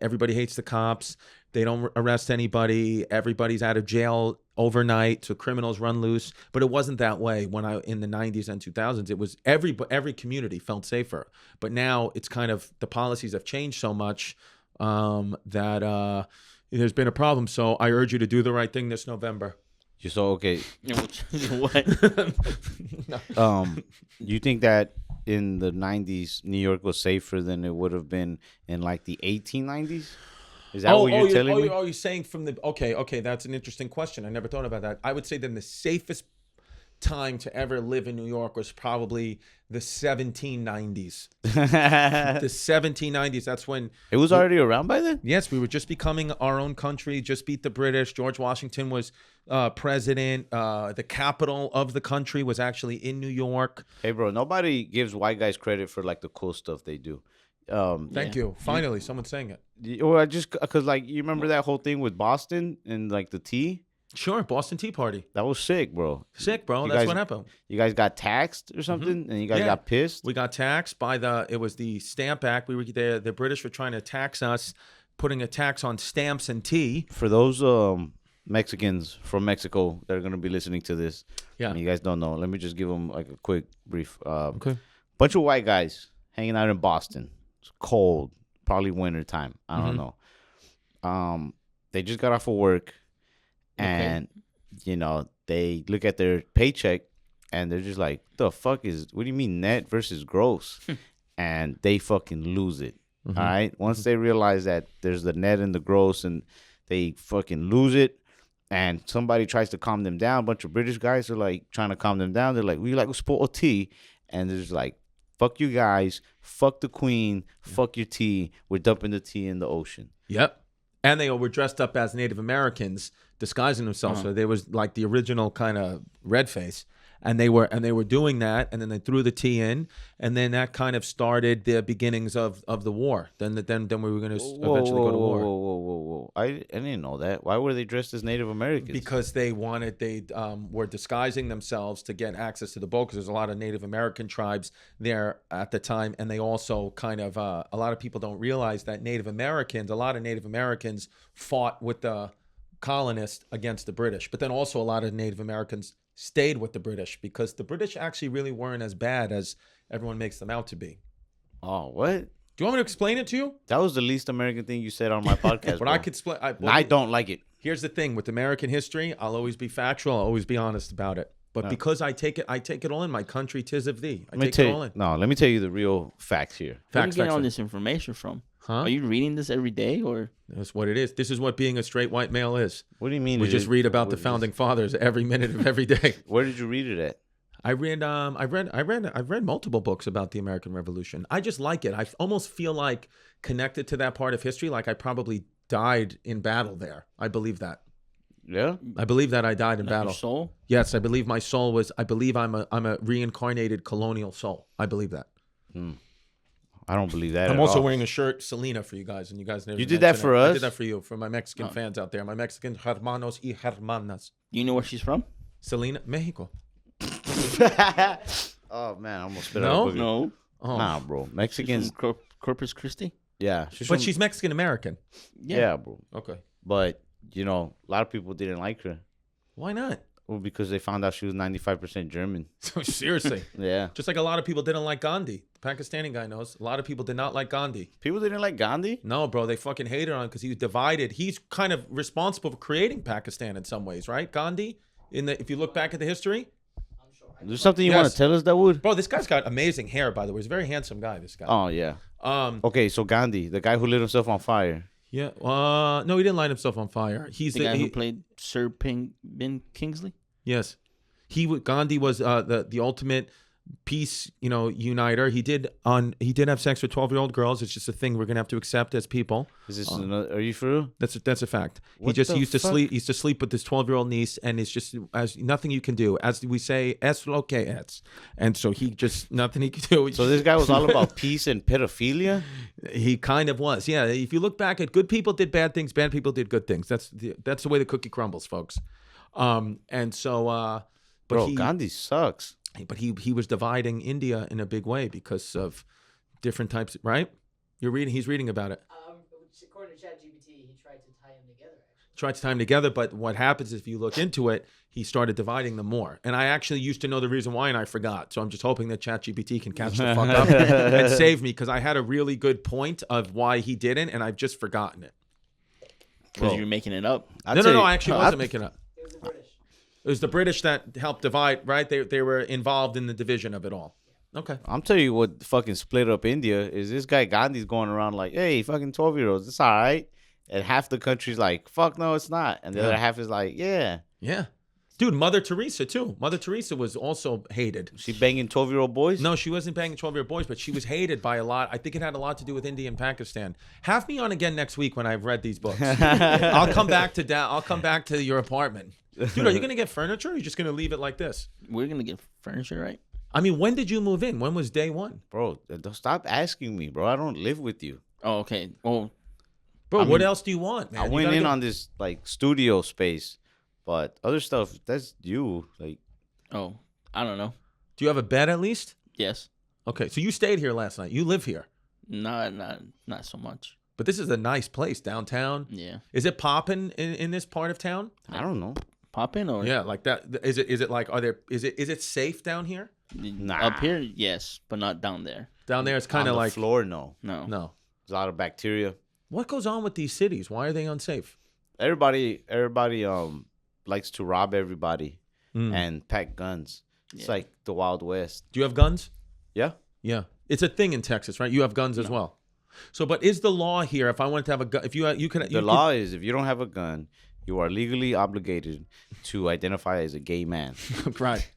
Speaker 2: everybody hates the cops. They don't arrest anybody. Everybody's out of jail overnight, so criminals run loose. But it wasn't that way in the 90s and 2000s. It was every community felt safer. But now it's kind of, the policies have changed so much that there's been a problem. So I urge you to do the right thing this November.
Speaker 1: You're so okay.
Speaker 3: What?
Speaker 1: You think that in the 90s New York was safer than it would have been in like the 1890s? Is that what you're telling me?
Speaker 2: You're saying from the okay, that's an interesting question. I never thought about that. I would say then the safest time to ever live in New York was probably the 1790s. The 1790s. That's when
Speaker 1: it was already around by then.
Speaker 2: Yes, we were just becoming our own country. Just beat the British. George Washington was president. The capital of the country was actually in New York.
Speaker 1: Hey, bro, nobody gives white guys credit for like the cool stuff they do.
Speaker 2: Thank you. Finally, someone's saying it.
Speaker 1: Or I just because like you remember that whole thing with Boston and like the tea.
Speaker 2: Sure, Boston Tea Party.
Speaker 1: That was sick, bro.
Speaker 2: Sick, bro. That's what happened.
Speaker 1: You guys got taxed or something, and you guys got pissed.
Speaker 2: We got taxed by it was the Stamp Act. The British were trying to tax us, putting a tax on stamps and tea.
Speaker 1: For those Mexicans from Mexico that are gonna be listening to this, and you guys don't know, let me just give them like a quick brief.
Speaker 2: Okay.
Speaker 1: Bunch of white guys hanging out in Boston. It's cold, probably winter time. I don't know. They just got off of work. And, they look at their paycheck and they're just like, what do you mean net versus gross? And they fucking lose it. All right. Once they realize that there's the net and the gross and they fucking lose it and somebody tries to calm them down, a bunch of British guys are like trying to calm them down. They're like, we like sport tea. And they're just like, fuck you guys. Fuck the queen. Fuck your tea. We're dumping the tea in the ocean.
Speaker 2: Yep. And they were dressed up as Native Americans, disguising themselves. So they was like the original kind of red face. And they were doing that, and then they threw the tea in, and then that kind of started the beginnings of the war. Then we were going to eventually go to war.
Speaker 1: Whoa! I didn't know that. Why were they dressed as Native Americans?
Speaker 2: Because they were disguising themselves to get access to the boat. Because there's a lot of Native American tribes there at the time, and they also kind of a lot of people don't realize that a lot of Native Americans fought with the colonists against the British, but then also a lot of Native Americans stayed with the British because the British actually really weren't as bad as everyone makes them out to be.
Speaker 1: Oh, what?
Speaker 2: Do you want me to explain it to you?
Speaker 1: That was the least American thing you said on my podcast.
Speaker 2: But I could explain.
Speaker 1: I don't like it.
Speaker 2: Here's the thing with American history. I'll always be factual. I'll always be honest about it. But
Speaker 1: No.
Speaker 2: because I take it all in. My country, 'tis of thee. I
Speaker 1: Let me
Speaker 2: take
Speaker 1: tell
Speaker 2: it
Speaker 1: you,
Speaker 2: all in.
Speaker 1: no, let me tell you the real facts here.
Speaker 3: Where are you
Speaker 2: Facts,
Speaker 3: getting all
Speaker 2: facts.
Speaker 3: this information from?
Speaker 2: Huh?
Speaker 3: Are you reading this every day or?
Speaker 2: That's what it is. This is what being a straight white male is.
Speaker 1: What do you mean?
Speaker 2: We just read about the
Speaker 1: what is-
Speaker 2: founding fathers every minute of every day.
Speaker 1: Where did you read it at?
Speaker 2: I've read multiple books about the American Revolution. I just like it. I almost feel like connected to that part of history, like I probably died in battle there. I believe that.
Speaker 1: Yeah.
Speaker 2: I believe that I died in
Speaker 3: Like
Speaker 2: battle.
Speaker 3: your soul?
Speaker 2: Yes, I believe my soul was. I believe I'm a reincarnated colonial soul. I believe that.
Speaker 1: I don't believe that.
Speaker 2: I'm
Speaker 1: at
Speaker 2: also
Speaker 1: all.
Speaker 2: wearing a shirt, Selena, for you guys, and you guys never.
Speaker 1: You did that
Speaker 2: mentioned
Speaker 1: for
Speaker 2: it. I
Speaker 1: us?
Speaker 2: did that for you, for my Mexican fans out there, my Mexican hermanos y hermanas.
Speaker 3: You know where she's from?
Speaker 2: Selena, Mexico.
Speaker 1: Oh man, I almost spit
Speaker 2: No?
Speaker 1: out a boogie.
Speaker 3: No.
Speaker 2: Oh.
Speaker 1: Nah, bro.
Speaker 3: She's
Speaker 1: Mexicans.
Speaker 3: from Corpus Christi?
Speaker 1: Yeah,
Speaker 2: But
Speaker 1: from-
Speaker 2: she's Mexican American.
Speaker 1: yeah, bro.
Speaker 2: Okay.
Speaker 1: But you know, a lot of people didn't like her.
Speaker 2: Why not?
Speaker 1: Well, because they found out she was 95% German.
Speaker 2: Seriously.
Speaker 1: Yeah.
Speaker 2: Just like a lot of people didn't like Gandhi. The Pakistani guy knows. A lot of people did not like Gandhi.
Speaker 1: People didn't like Gandhi.
Speaker 2: No, bro, they fucking hated on him because he was divided. He's kind of responsible for creating Pakistan in some ways, right? Gandhi, if you look back at the history.
Speaker 1: There's something you
Speaker 2: Yes.
Speaker 1: want to tell us, Dawood?
Speaker 2: Bro, this guy's got amazing hair, by the way. He's a very handsome guy, this guy.
Speaker 1: Oh yeah.
Speaker 2: Um,
Speaker 1: Okay, so Gandhi, the guy who lit himself on fire.
Speaker 2: yeah. No, he didn't light himself on fire. He's
Speaker 3: The guy who played Sir Ben Kingsley?
Speaker 2: Yes. Gandhi was the ultimate peace, uniter. He did have sex with 12-year-old girls. It's just a thing we're gonna have to accept as people.
Speaker 1: Is this another? Are you for real?
Speaker 2: That's a fact.
Speaker 1: What
Speaker 2: He
Speaker 1: the
Speaker 2: used to
Speaker 1: fuck?
Speaker 2: sleep. He used to sleep with this 12-year-old niece, and it's just as nothing you can do. As we say, es lo que es. And so he just nothing he could do.
Speaker 1: So this guy was all about peace and pedophilia.
Speaker 2: He kind of was. Yeah. If you look back at good people did bad things, bad people did good things. That's the way the cookie crumbles, folks. And so. But
Speaker 1: Bro, Gandhi sucks.
Speaker 2: But he was dividing India in a big way because of different types. Right? He's reading about it.
Speaker 4: According to ChatGPT, he tried to tie them together. Actually.
Speaker 2: Tried to tie them together, but what happens is if you look into it, he started dividing them more. And I actually used to know the reason why, and I forgot. So I'm just hoping that ChatGPT can catch the fuck up and save me, because I had a really good point of why he didn't, and I've just forgotten it.
Speaker 3: Because
Speaker 1: Bro.
Speaker 3: you're making it up.
Speaker 2: No, I actually wasn't making it up.
Speaker 4: It was the British.
Speaker 2: It was the British that helped divide, right? They were involved in the division of it all. Okay.
Speaker 1: I'm telling you what fucking split up India is. This guy Gandhi's going around like, hey, fucking 12-year-olds, it's all right. And half the country's like, fuck no, it's not. And the
Speaker 2: Yeah.
Speaker 1: other half is like, yeah.
Speaker 2: Yeah. Dude, Mother Teresa, too. Mother Teresa was also hated.
Speaker 1: She banging 12-year-old boys?
Speaker 2: No, she wasn't banging 12-year-old boys, but she was hated by a lot. I think it had a lot to do with India and Pakistan. Have me on again next week when I've read these books. I'll come back to your apartment. Dude, are you going to get furniture or are you just going to leave it like this?
Speaker 3: We're going to get furniture, right?
Speaker 2: I mean, when did you move in? When was day one?
Speaker 1: Bro, don't stop asking me, bro. I don't live with you.
Speaker 3: Oh, okay. Oh,
Speaker 2: Bro,
Speaker 1: I
Speaker 2: what
Speaker 1: mean,
Speaker 2: else do you want, man?
Speaker 1: I
Speaker 2: You
Speaker 1: went
Speaker 2: gotta
Speaker 1: in
Speaker 2: get-
Speaker 1: on this like studio space, but other stuff, that's you. Like,
Speaker 3: oh, I don't know.
Speaker 2: Do you have a bed at least?
Speaker 3: Yes.
Speaker 2: Okay, so you stayed here last night. You live here.
Speaker 3: Not so much.
Speaker 2: But this is a nice place downtown.
Speaker 3: Yeah.
Speaker 2: Is it popping in this part of town?
Speaker 1: I don't know.
Speaker 3: Pop in or
Speaker 2: Yeah, like that. Is it like is it safe down here?
Speaker 1: Nah.
Speaker 3: Up here, yes, but not down there.
Speaker 2: Down there it's
Speaker 1: On
Speaker 2: kind
Speaker 1: the
Speaker 2: of like
Speaker 1: floor, no.
Speaker 3: No.
Speaker 2: no.
Speaker 1: There's a lot of bacteria.
Speaker 2: What goes on with these cities? Why are they unsafe?
Speaker 1: Everybody likes to rob everybody
Speaker 2: Mm.
Speaker 1: and pack guns. It's
Speaker 3: Yeah.
Speaker 1: like the Wild West.
Speaker 2: Do you have guns?
Speaker 1: Yeah.
Speaker 2: Yeah, it's a thing in Texas, right? You have guns as well. So, but is the law here? If I wanted to have a gun, if you can,
Speaker 1: The law is if you don't have a gun, you are legally obligated to identify as a gay man.
Speaker 2: right?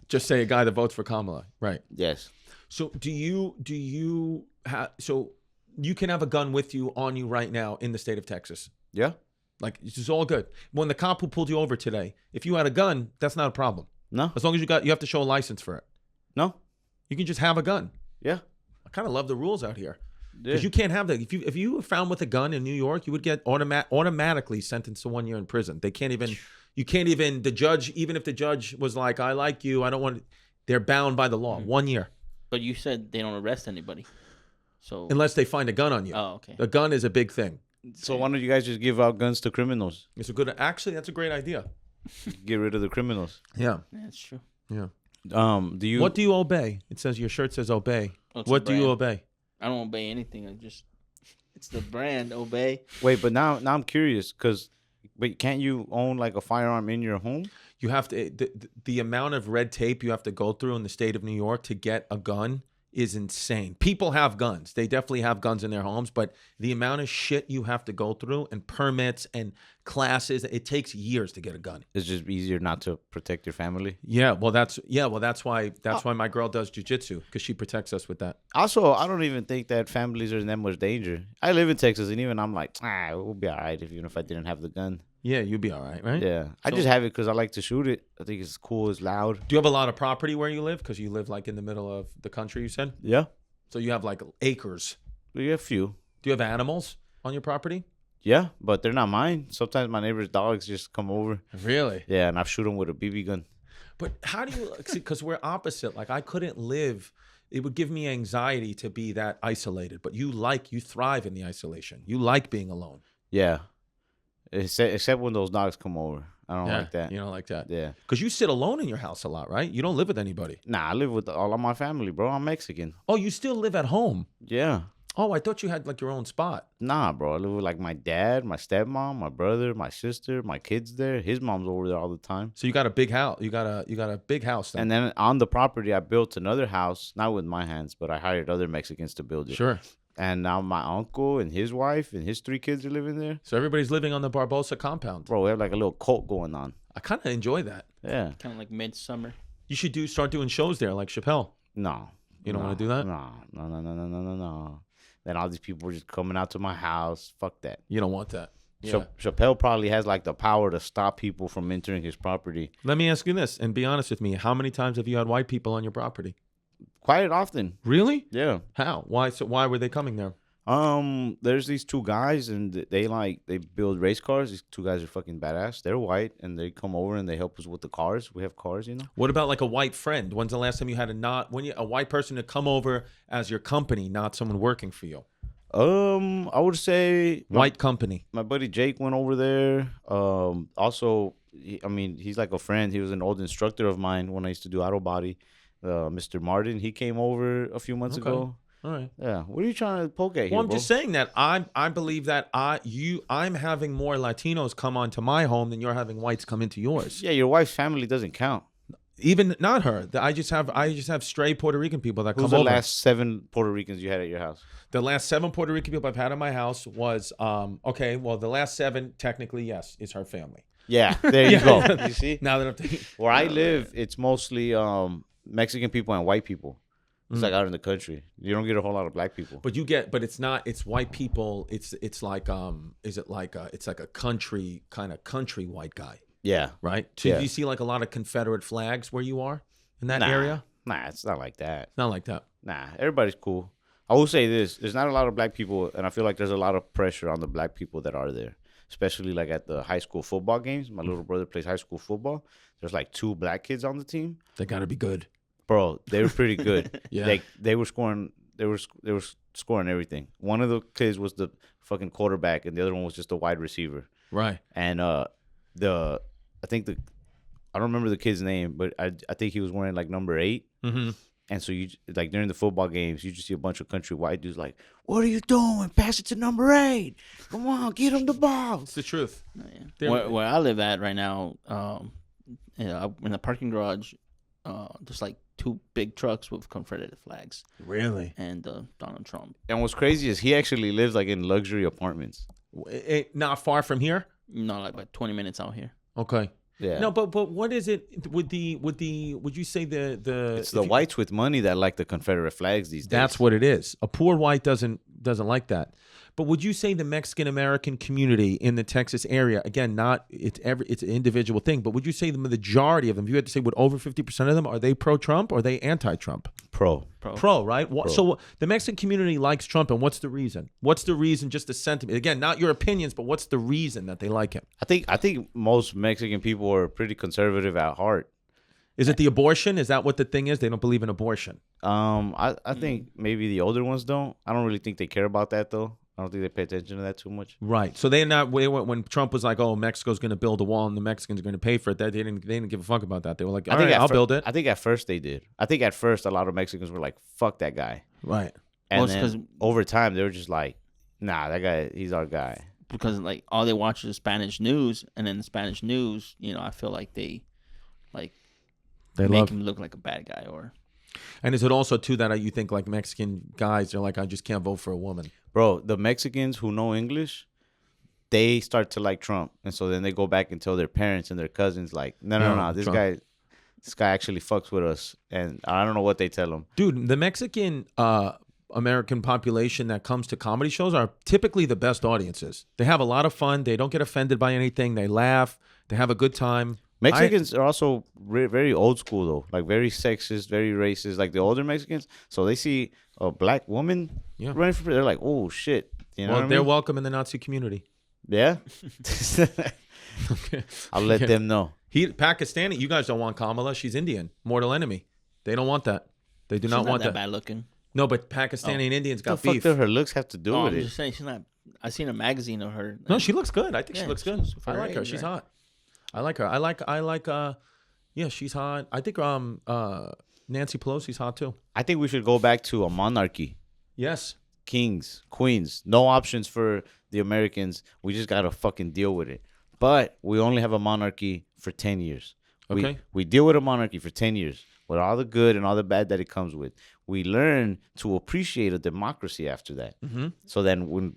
Speaker 2: Just say a guy that votes for Kamala, right?
Speaker 1: Yes.
Speaker 2: So, do you have? So, you can have a gun with you on you right now in the state of Texas.
Speaker 1: Yeah.
Speaker 2: Like this is all good. When the cop who pulled you over today, if you had a gun, that's not a problem.
Speaker 1: No.
Speaker 2: As long as you have to show a license for it.
Speaker 1: No.
Speaker 2: You can just have a gun.
Speaker 1: Yeah.
Speaker 2: I kind of love the rules out here.
Speaker 1: Yeah.
Speaker 2: Because you can't have that. If you were found with a gun in New York, you would get automatically sentenced to 1 year in prison. They can't even. You can't even. The judge, even if the judge was like, "I like you, I don't want," they're bound by the law. 1 year,
Speaker 3: But you said they don't arrest anybody. So.
Speaker 2: unless they find a gun on you.
Speaker 3: Oh, okay.
Speaker 2: A gun is a big thing.
Speaker 1: So why don't you guys just give out guns to criminals?
Speaker 2: It's a good. Actually, that's a great idea.
Speaker 1: Get rid of the criminals.
Speaker 2: Yeah.
Speaker 3: That's true.
Speaker 2: Yeah.
Speaker 1: Do you?
Speaker 2: What do you obey? It says your shirt says obey.
Speaker 3: Oh, it's a
Speaker 2: What do you
Speaker 3: brand.
Speaker 2: obey?
Speaker 3: I don't obey anything. It's the brand, obey.
Speaker 1: Wait, but now I'm curious because, but can't you own like a firearm in your home?
Speaker 2: You have to the amount of red tape you have to go through in the state of New York to get a gun is insane. People have guns. They definitely have guns in their homes, but the amount of shit you have to go through and permits and classes, it takes years to get a gun.
Speaker 1: It's just easier not to protect your family.
Speaker 2: That's why my girl does jujitsu, because she protects us with that.
Speaker 1: Also, I don't even think that families are in that much danger. I live in Texas, and even I'm like, we'll be all right even if I didn't have the gun.
Speaker 2: Yeah, you'd be all right?
Speaker 1: Yeah. I just have it because I like to shoot it. I think it's cool. It's loud.
Speaker 2: Do you have a lot of property where you live? Because you live like in the middle of the country, you said?
Speaker 1: Yeah.
Speaker 2: So you have like acres.
Speaker 1: We have a few.
Speaker 2: Do you have animals on your property?
Speaker 1: Yeah, but they're not mine. Sometimes my neighbor's dogs just come over.
Speaker 2: Really?
Speaker 1: Yeah, and I shoot them with a BB gun.
Speaker 2: But how do you, because we're opposite. Like I couldn't live, it would give me anxiety to be that isolated. But you thrive in the isolation. You like being alone.
Speaker 1: Yeah. Except when those dogs come over. I don't like that.
Speaker 2: You don't like that?
Speaker 1: Yeah.
Speaker 2: Because you sit alone in your house a lot, right? You don't live with anybody.
Speaker 1: Nah, I live with all of my family, bro. I'm Mexican.
Speaker 2: Oh, you still live at home?
Speaker 1: Yeah.
Speaker 2: Oh, I thought you had like your own spot.
Speaker 1: Nah, bro. I live with like my dad, my stepmom, my brother, my sister, my kids there. His mom's over there all the time.
Speaker 2: So you got a big house. You got a big house then.
Speaker 1: And then on the property, I built another house, not with my hands, but I hired other Mexicans to build it.
Speaker 2: Sure.
Speaker 1: And now my uncle and his wife and his 3 kids are living there.
Speaker 2: So everybody's living on the Barbosa compound.
Speaker 1: Bro, we have like a little cult going on.
Speaker 2: I kind of enjoy that.
Speaker 1: Yeah.
Speaker 3: Kind of like midsummer.
Speaker 2: You should start doing shows there like Chappelle.
Speaker 1: No.
Speaker 2: You don't want to do that?
Speaker 1: No. Then all these people are just coming out to my house. Fuck that.
Speaker 2: You don't want that. Yeah.
Speaker 1: Chappelle probably has like the power to stop people from entering his property.
Speaker 2: Let me ask you this, and be honest with me. How many times have you had white people on your property?
Speaker 1: Quite often.
Speaker 2: Really?
Speaker 1: Yeah.
Speaker 2: How? Why? So why were they coming there?
Speaker 1: There's these 2 guys, and they build race cars. These 2 guys are fucking badass. They're white, and they come over and they help us with the cars. We have cars, you know.
Speaker 2: What about like a white friend? When's the last time you had a white person to come over as your company, not someone working for you?
Speaker 1: I would say
Speaker 2: White company.
Speaker 1: my buddy Jake went over there. Also, he's like a friend. He was an old instructor of mine when I used to do auto body. Mr. Martin, he came over a few months ago.
Speaker 2: All right.
Speaker 1: Yeah. What are you trying to poke at here,
Speaker 2: Well, I'm
Speaker 1: bro?
Speaker 2: just saying that I believe that I'm having more Latinos come onto my home than you're having whites come into yours.
Speaker 1: Yeah, your wife's family doesn't count.
Speaker 2: Even not her. I just have stray Puerto Rican people that
Speaker 1: Who's
Speaker 2: come
Speaker 1: the
Speaker 2: over.
Speaker 1: last 7 Puerto Ricans you had at your house?
Speaker 2: The last 7 Puerto Rican people I've had at my house was okay. Well, the last 7 technically yes is her family.
Speaker 1: Yeah, there you go. You see?
Speaker 2: Now that I'm thinking,
Speaker 1: Where I live, it's mostly Mexican people and white people. It's like out in the country. You don't get a whole lot of black people.
Speaker 2: but it's not. It's white people. It's like is it like it's like a country white guy,
Speaker 1: Yeah.
Speaker 2: right? So
Speaker 1: Yeah.
Speaker 2: do you see like a lot of Confederate flags where you are in that
Speaker 1: Nah.
Speaker 2: area?
Speaker 1: Nah, it's not like that.
Speaker 2: Not like that.
Speaker 1: Nah, everybody's cool. I will say this. There's not a lot of black people, and I feel like there's a lot of pressure on the black people that are there, especially like at the high school football games. My little brother plays high school football. There's like 2 black kids on the team.
Speaker 2: They got to be good.
Speaker 1: Bro, they were pretty good.
Speaker 2: Yeah.
Speaker 1: They were scoring. They were scoring everything. One of the kids was the fucking quarterback, and the other one was just a wide receiver.
Speaker 2: Right.
Speaker 1: And I don't remember the kid's name, but I think he was wearing like number 8.
Speaker 2: Mm-hmm.
Speaker 1: And so you like during the football games, you just see a bunch of country white dudes like, "What are you doing? Pass it to number 8. Come on, get him the ball."
Speaker 2: It's the truth.
Speaker 3: Oh, yeah. Where I live at right now, in the parking garage, there's like 2 big trucks with Confederate flags
Speaker 2: Really?
Speaker 3: and Donald Trump.
Speaker 1: And what's crazy is he actually lives like in luxury apartments.
Speaker 2: Not far from here.
Speaker 3: No, like about 20 minutes out here.
Speaker 2: Okay.
Speaker 1: Yeah.
Speaker 2: No, but what is it? Would you say the
Speaker 1: It's the whites with money that like the Confederate flags these days.
Speaker 2: That's what it is. A poor white doesn't like that. But would you say the Mexican American community in the Texas area, again, it's an individual thing, but would you say the majority of them, if you had to say, would over 50% of them, are they pro-Trump or are they anti-Trump?
Speaker 1: Pro.
Speaker 2: Pro, right? So the Mexican community likes Trump, and what's the reason? What's the reason? Just the sentiment. Again, not your opinions, but what's the reason that they like him?
Speaker 1: I think most Mexican people are pretty conservative at heart.
Speaker 2: Is it the abortion? Is that what the thing is? They don't believe in abortion.
Speaker 1: I think maybe the older ones don't. I don't really think they care about that though. I don't think they pay attention to that too much.
Speaker 2: Right. So when Trump was like, "Oh, Mexico's going to build a wall and the Mexicans are going to pay for it," they didn't give a fuck about that. They were like, "All right, I'll build it."
Speaker 1: I think at first they did. I think at first a lot of Mexicans were like, "Fuck that guy."
Speaker 2: Right.
Speaker 1: And then over time they were just like, "Nah, that guy, he's our guy."
Speaker 3: Because like all they watch is Spanish news, and then the Spanish news, I feel like they like
Speaker 2: They
Speaker 3: make
Speaker 2: love.
Speaker 3: him look like a bad guy or.
Speaker 2: And is it also too that you think like Mexican guys are like, I just can't vote for a woman?
Speaker 1: Bro, the Mexicans who know English, they start to like Trump, and so then they go back and tell their parents and their cousins like, no, this
Speaker 2: Trump.
Speaker 1: guy actually fucks with us, and I don't know what they tell them.
Speaker 2: Dude, the Mexican American population that comes to comedy shows are typically the best audiences. They have a lot of fun. They don't get offended by anything. They laugh. They have a good time.
Speaker 1: Mexicans are also very old school though, like very sexist, very racist, like the older Mexicans. So they see a black woman running for, they're like, oh shit, you know?
Speaker 2: Well,
Speaker 1: what I
Speaker 2: they're
Speaker 1: mean?
Speaker 2: welcome in the Nazi community.
Speaker 1: Yeah.
Speaker 2: Okay.
Speaker 1: I'll let them know.
Speaker 2: Pakistani, you guys don't want Kamala. She's Indian. Mortal enemy. They don't want that. They do
Speaker 3: She's
Speaker 2: not want
Speaker 3: that
Speaker 2: that.
Speaker 3: bad looking.
Speaker 2: No, but Pakistani and Indians
Speaker 1: What
Speaker 2: got
Speaker 1: the fuck
Speaker 2: beef.
Speaker 1: do her looks have to do
Speaker 3: Oh,
Speaker 1: with
Speaker 3: I'm
Speaker 1: it?
Speaker 3: just saying she's not. I seen a magazine of her.
Speaker 2: No, she looks good. I think she
Speaker 3: Yeah,
Speaker 2: looks good.
Speaker 3: she's
Speaker 2: I
Speaker 3: for
Speaker 2: like her.
Speaker 3: age,
Speaker 2: She's
Speaker 3: right?
Speaker 2: hot. I like her. I like yeah, she's hot. I think Nancy Pelosi's hot too.
Speaker 1: I think we should go back to a monarchy.
Speaker 2: Yes.
Speaker 1: Kings, queens, no options for the Americans. We just gotta fucking deal with it. But we only have a monarchy for 10 years.
Speaker 2: Okay.
Speaker 1: We deal with a monarchy for 10 years with all the good and all the bad that it comes with. We learn to appreciate a democracy after that.
Speaker 2: Mm-hmm.
Speaker 1: So then when,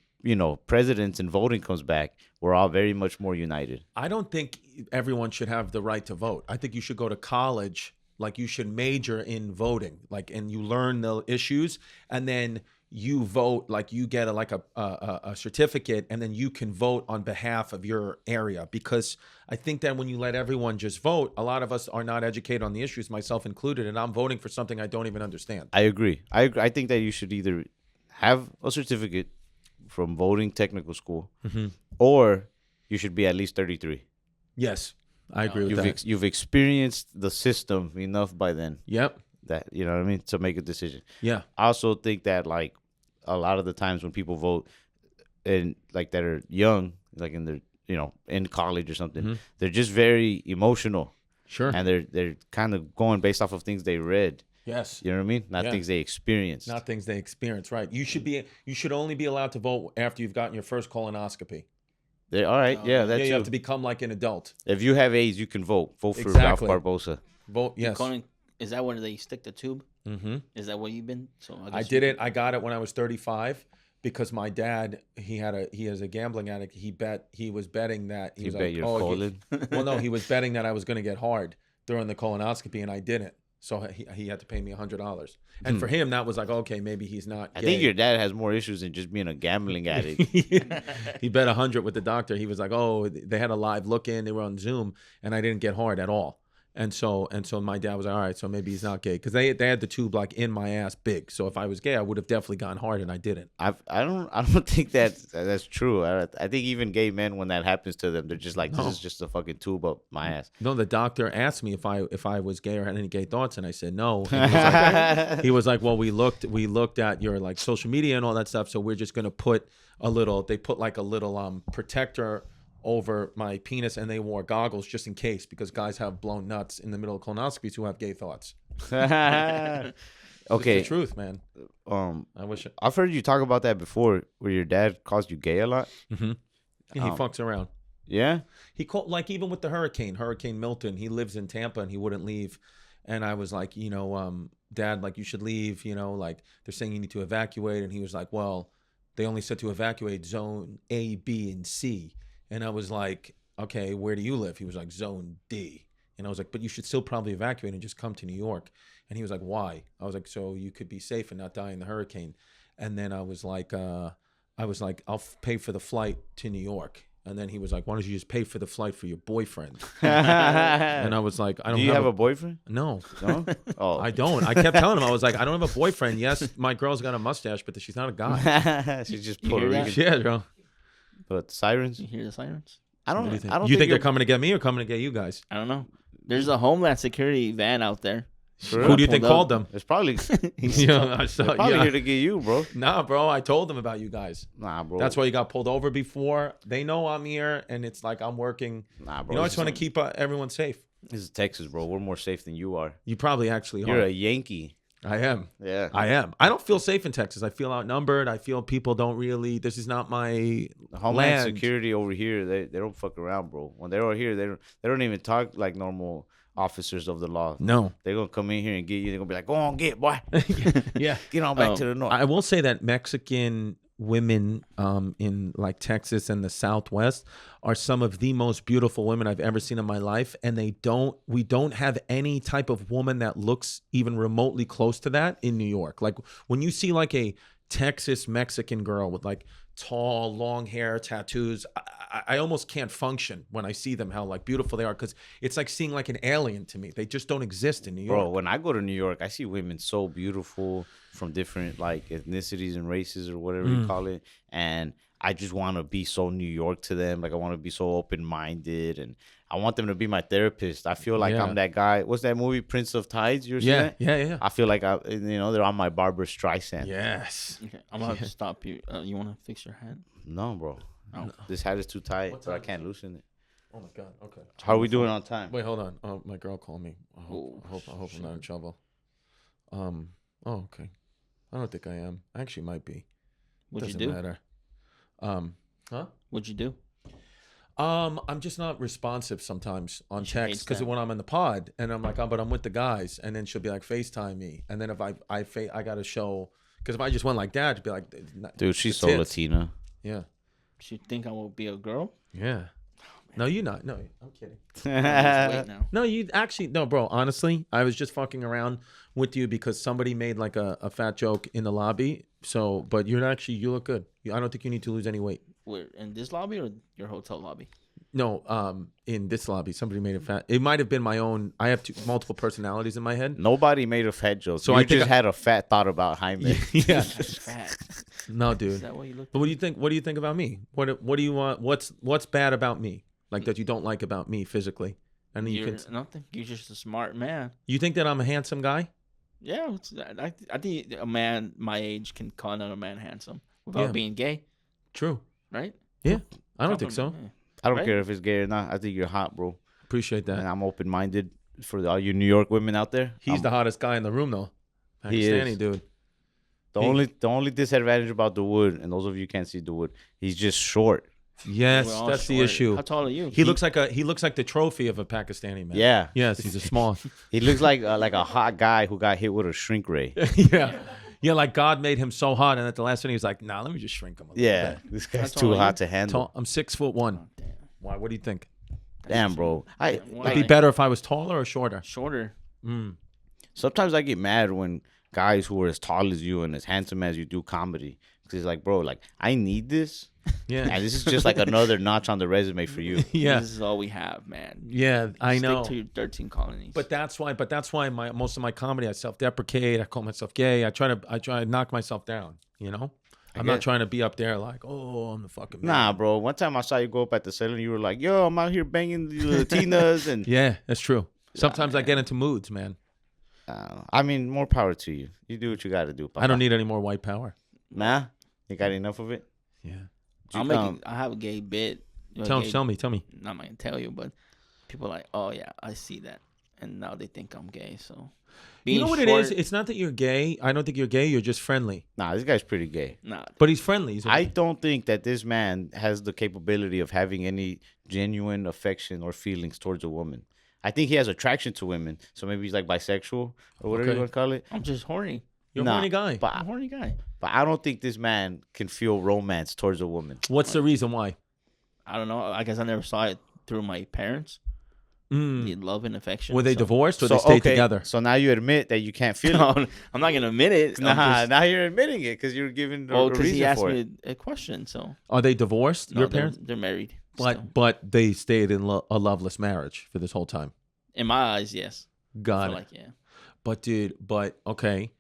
Speaker 1: presidents and voting comes back, we're all very much more united.
Speaker 2: I don't think everyone should have the right to vote. I think you should go to college, like you should major in voting, like, and you learn the issues, and then you vote, like you get a certificate, and then you can vote on behalf of your area. Because I think that when you let everyone just vote, a lot of us are not educated on the issues, myself included, and I'm voting for something I don't even understand.
Speaker 1: I agree. I think that you should either have a certificate from voting technical school, or you should be at least 33.
Speaker 2: Yes, I agree with that.
Speaker 1: You've experienced the system enough by then
Speaker 2: Yep.
Speaker 1: that, you know what I mean, to make a decision.
Speaker 2: Yeah.
Speaker 1: I also think that, like, a lot of the times when people vote and like that are young, like in their, in college or something, they're just very emotional.
Speaker 2: Sure.
Speaker 1: And they're kind of going based off of things they read.
Speaker 2: Yes.
Speaker 1: You know what I mean? Not
Speaker 2: Yeah.
Speaker 1: things they experienced.
Speaker 2: Not things they experience, right? You should only be allowed to vote after you've gotten your first colonoscopy.
Speaker 1: All right. Yeah, that's
Speaker 2: You have to become like an adult.
Speaker 1: If you have AIDS, you can vote. Vote for
Speaker 2: Exactly.
Speaker 1: Ralph Barbosa.
Speaker 2: Vote, yes.
Speaker 3: Is that where they stick the tube?
Speaker 2: Mm-hmm.
Speaker 3: Is that what you've been? So
Speaker 2: I did it. I got it when I was 35 because my dad, he is a gambling addict. He was betting that he was
Speaker 1: bet
Speaker 2: like,
Speaker 1: your
Speaker 2: oh,
Speaker 1: colon?
Speaker 2: well, no, he was betting that I was going to get hard during the colonoscopy, and I didn't. So he had to pay me $100. And for him, that was like, okay, maybe he's not gay.
Speaker 1: I think your dad has more issues than just being a gambling addict.
Speaker 2: He bet 100 with the doctor. He was like, oh, they had a live look in. They were on Zoom, and I didn't get hard at all. And so my dad was like, all right, so maybe he's not gay, because they had the tube like in my ass big. So if I was gay, I would have definitely gotten hard, and I didn't.
Speaker 1: I don't think that's true. I think even gay men, when that happens to them, they're just like, this is just a fucking tube up my ass.
Speaker 2: No, the doctor asked me if I was gay or had any gay thoughts, and I said no. And he was like, well, we looked at your like social media and all that stuff, so we're just gonna put a little. They put like a little protector over my penis, and they wore goggles just in case, because guys have blown nuts in the middle of colonoscopies who have gay thoughts.
Speaker 1: Okay.
Speaker 2: It's the truth, man. I wish
Speaker 1: I've heard you talk about that before, where your dad calls you gay a lot.
Speaker 2: Yeah, he fucks around.
Speaker 1: Yeah.
Speaker 2: He called, like, even with the Hurricane Milton. He lives in Tampa and he wouldn't leave. And I was like, Dad, like, you should leave. Like, they're saying you need to evacuate. And he was like, well, they only said to evacuate zone A, B, and C. And I was like, okay, where do you live? He was like, zone D. And I was like, but you should still probably evacuate and just come to New York. And he was like, why? I was like, so you could be safe and not die in the hurricane. And then I was like, I'll pay for the flight to New York. And then he was like, why don't you just pay for the flight for your boyfriend? And I was like, I don't.
Speaker 1: Do you have a boyfriend?
Speaker 2: No.
Speaker 1: No. Oh,
Speaker 2: I don't. I kept telling him, I was like, I don't have a boyfriend. Yes, my girl's got a mustache, but she's not a guy.
Speaker 1: She's just
Speaker 3: You
Speaker 1: Puerto
Speaker 3: hear
Speaker 1: Rican.
Speaker 3: that?
Speaker 2: Yeah, bro.
Speaker 1: But sirens?
Speaker 3: You hear the sirens?
Speaker 1: I don't.
Speaker 2: What do you think?
Speaker 1: I don't
Speaker 2: You think they're
Speaker 1: you're-
Speaker 2: coming to get me or coming to get you guys?
Speaker 3: I don't know. There's a Homeland Security van out there.
Speaker 1: For
Speaker 2: Who
Speaker 1: real?
Speaker 2: do you think
Speaker 3: Pulled up.
Speaker 2: called them?
Speaker 1: It's probably.
Speaker 2: Yeah, I saw.
Speaker 1: They're probably
Speaker 2: Yeah.
Speaker 1: here to get you, bro.
Speaker 2: Nah, bro. I told them about you guys.
Speaker 1: Nah, bro.
Speaker 2: That's why you got pulled over before. They know I'm here, and it's like I'm working.
Speaker 1: Nah, bro.
Speaker 2: I just want to keep everyone safe.
Speaker 1: This is Texas, bro. We're more safe than you are.
Speaker 2: You probably actually
Speaker 1: You're
Speaker 2: are.
Speaker 1: a Yankee.
Speaker 2: I am.
Speaker 1: Yeah.
Speaker 2: I am. I don't feel safe in Texas. I feel outnumbered. I feel people don't really. This is not my
Speaker 1: Homeland
Speaker 2: land.
Speaker 1: Security over here, they don't fuck around, bro. When they're over here, they don't even talk like normal officers of the law.
Speaker 2: No.
Speaker 1: They're gonna come in here and get you. They're gonna be like, "Go on, get boy,
Speaker 2: Yeah.
Speaker 1: get on back to the north."
Speaker 2: I will say that Mexican women in like Texas and the Southwest are some of the most beautiful women I've ever seen in my life, and we don't have any type of woman that looks even remotely close to that in New York. Like when you see like a Texas Mexican girl with like tall, long hair, tattoos, I almost can't function when I see them, how like beautiful they are, because it's like seeing like an alien to me. They just don't exist in New York.
Speaker 1: Bro, when I go to New York, I see women so beautiful from different like ethnicities and races or whatever you call it, and I just want to be so New York to them. Like I want to be so open-minded, and I want them to be my therapist. I feel like I'm that guy. What's that movie, Prince of Tides? You
Speaker 2: Yeah.
Speaker 1: I feel like they're on my Barbra Streisand.
Speaker 2: Yes.
Speaker 3: Okay, I'm gonna have to stop you. You want to fix your hat?
Speaker 1: No, bro.
Speaker 3: Oh.
Speaker 1: This hat is too tight, but I can't loosen it.
Speaker 2: Oh my God. Okay.
Speaker 1: How are we doing on time?
Speaker 2: Wait, hold on. Oh, my girl called me. I hope I'm not in trouble. Oh, okay. I don't think I am. I actually might be.
Speaker 3: What'd you
Speaker 2: Doesn't
Speaker 3: do?
Speaker 2: matter. Huh?
Speaker 3: What'd you do?
Speaker 2: I'm just not responsive sometimes on
Speaker 3: She
Speaker 2: text
Speaker 3: hates
Speaker 2: because
Speaker 3: that.
Speaker 2: when I'm in the pod and I'm like, oh, but I'm with the guys, and then she'll be like, FaceTime me, and then if I got to show, because if I just went like that, she'd be like,
Speaker 1: Dude, she's
Speaker 2: the
Speaker 1: so
Speaker 2: tits.
Speaker 1: Latina.
Speaker 2: Yeah.
Speaker 3: She think I will be a girl?
Speaker 2: Yeah. No, you're not. No, I'm kidding.
Speaker 3: Wait now.
Speaker 2: No, you actually, no, bro. Honestly, I was just fucking around with you because somebody made like a fat joke in the lobby. So, but you're actually, you look good. I don't think you need to lose any weight.
Speaker 3: Where, in this lobby or your hotel lobby?
Speaker 2: No, in this lobby, somebody made a fat. It might have been my own. I have multiple personalities in my head.
Speaker 1: Nobody made a fat joke.
Speaker 2: So
Speaker 1: You
Speaker 2: I think
Speaker 1: just had a fat thought about Jaime.
Speaker 2: Yeah.
Speaker 3: That's fat.
Speaker 2: No,
Speaker 3: Is
Speaker 2: dude.
Speaker 3: that what you look?
Speaker 2: But what do you think? What do you think about me? What do you want? What's bad about me? Like that you don't like about me physically? And then
Speaker 3: You're nothing. You're just a smart man.
Speaker 2: you think that I'm a handsome guy?
Speaker 3: Yeah, I think a man my age can call another man handsome without being gay,
Speaker 2: True.
Speaker 3: right?
Speaker 2: Yeah. I don't think so.
Speaker 3: Yeah.
Speaker 1: I don't
Speaker 3: Right?
Speaker 1: care if it's gay or not. I think you're hot, bro.
Speaker 2: Appreciate that.
Speaker 1: And I'm open-minded for all you New York women out there.
Speaker 2: He's the hottest guy in the room, though.
Speaker 1: He
Speaker 2: Pakistani
Speaker 1: is.
Speaker 2: dude.
Speaker 1: The only disadvantage about the wood, and those of you who can't see the wood, he's just short.
Speaker 2: Yes,
Speaker 3: We're all
Speaker 2: that's the
Speaker 3: short.
Speaker 2: issue.
Speaker 3: How tall are you?
Speaker 2: He looks like the trophy of a Pakistani man.
Speaker 1: Yeah.
Speaker 2: Yes, he's a small.
Speaker 1: He looks like a hot guy who got hit with a shrink ray.
Speaker 2: Yeah. Yeah, like God made him so hot, and at the last one, he was like, "Nah, let me just shrink him a little
Speaker 1: Yeah,
Speaker 2: bit."
Speaker 1: this guy's
Speaker 3: How
Speaker 1: too
Speaker 3: tall are
Speaker 1: hot
Speaker 3: you?
Speaker 1: to handle.
Speaker 2: Tall, I'm 6'1".
Speaker 3: Oh, damn.
Speaker 2: Why? What do you think?
Speaker 1: Damn, bro.
Speaker 3: Why?
Speaker 2: It'd be better if I was taller or shorter.
Speaker 3: Shorter.
Speaker 1: Sometimes I get mad when guys who are as tall as you and as handsome as you do comedy. Because it's like, bro, like, I need this.
Speaker 2: Yeah.
Speaker 1: And this is just like another notch on the resume for you.
Speaker 2: Yeah.
Speaker 3: This is all we have, man.
Speaker 2: Yeah, I know.
Speaker 3: Stick to your 13 colonies.
Speaker 2: But that's why most of my comedy I self-deprecate. I call myself gay. I try to knock myself down. You know, I'm not
Speaker 1: guess.
Speaker 2: trying to be up there like, oh, I'm the fucking man.
Speaker 1: Nah, bro. One time I saw you go up at the cellar and you were like, yo, I'm out here banging the Latinas. And
Speaker 2: Yeah, that's true. Sometimes I get into moods, man.
Speaker 1: I mean, more power to you. You do what you got to do. Papa.
Speaker 2: I don't need any more white power.
Speaker 1: Nah? You got enough of it?
Speaker 2: Yeah.
Speaker 3: I have a gay bit.
Speaker 2: Tell me.
Speaker 3: I'm not gonna tell you, but people are like, oh yeah, I see that, and now they think I'm gay. So,
Speaker 2: You know what
Speaker 3: being
Speaker 2: it is?
Speaker 3: short-
Speaker 2: It's not that you're gay. I don't think you're gay. You're just friendly.
Speaker 1: Nah, this guy's pretty gay.
Speaker 3: Nah,
Speaker 2: But he's friendly. He's
Speaker 1: I don't think that this man has the capability of having any genuine affection or feelings towards a woman. I think he has attraction to women. So maybe he's like bisexual or whatever
Speaker 2: Okay.
Speaker 1: you want to call it.
Speaker 3: I'm just horny.
Speaker 2: you're a
Speaker 1: Nah,
Speaker 2: horny guy.
Speaker 3: I'm a
Speaker 1: But,
Speaker 3: horny guy.
Speaker 1: but I don't think this man can feel romance towards a woman.
Speaker 2: What's the reason why?
Speaker 3: I don't know. I guess I never saw it through my parents. The love and affection.
Speaker 2: Were they
Speaker 3: so-
Speaker 2: divorced or they stayed together?
Speaker 1: So now you admit that you can't feel it.
Speaker 3: No, I'm not gonna admit it.
Speaker 1: Now you're admitting it because you're giving a
Speaker 3: because he
Speaker 1: reason
Speaker 3: asked
Speaker 1: for
Speaker 3: me
Speaker 1: it.
Speaker 3: a question. So
Speaker 2: Are they divorced?
Speaker 3: no,
Speaker 2: Your
Speaker 3: they're-
Speaker 2: parents?
Speaker 3: they're married.
Speaker 2: But
Speaker 3: still.
Speaker 2: they stayed in a loveless marriage for this whole time.
Speaker 3: In my eyes, yes.
Speaker 2: Got
Speaker 3: I
Speaker 2: it.
Speaker 3: feel like yeah.
Speaker 2: But okay.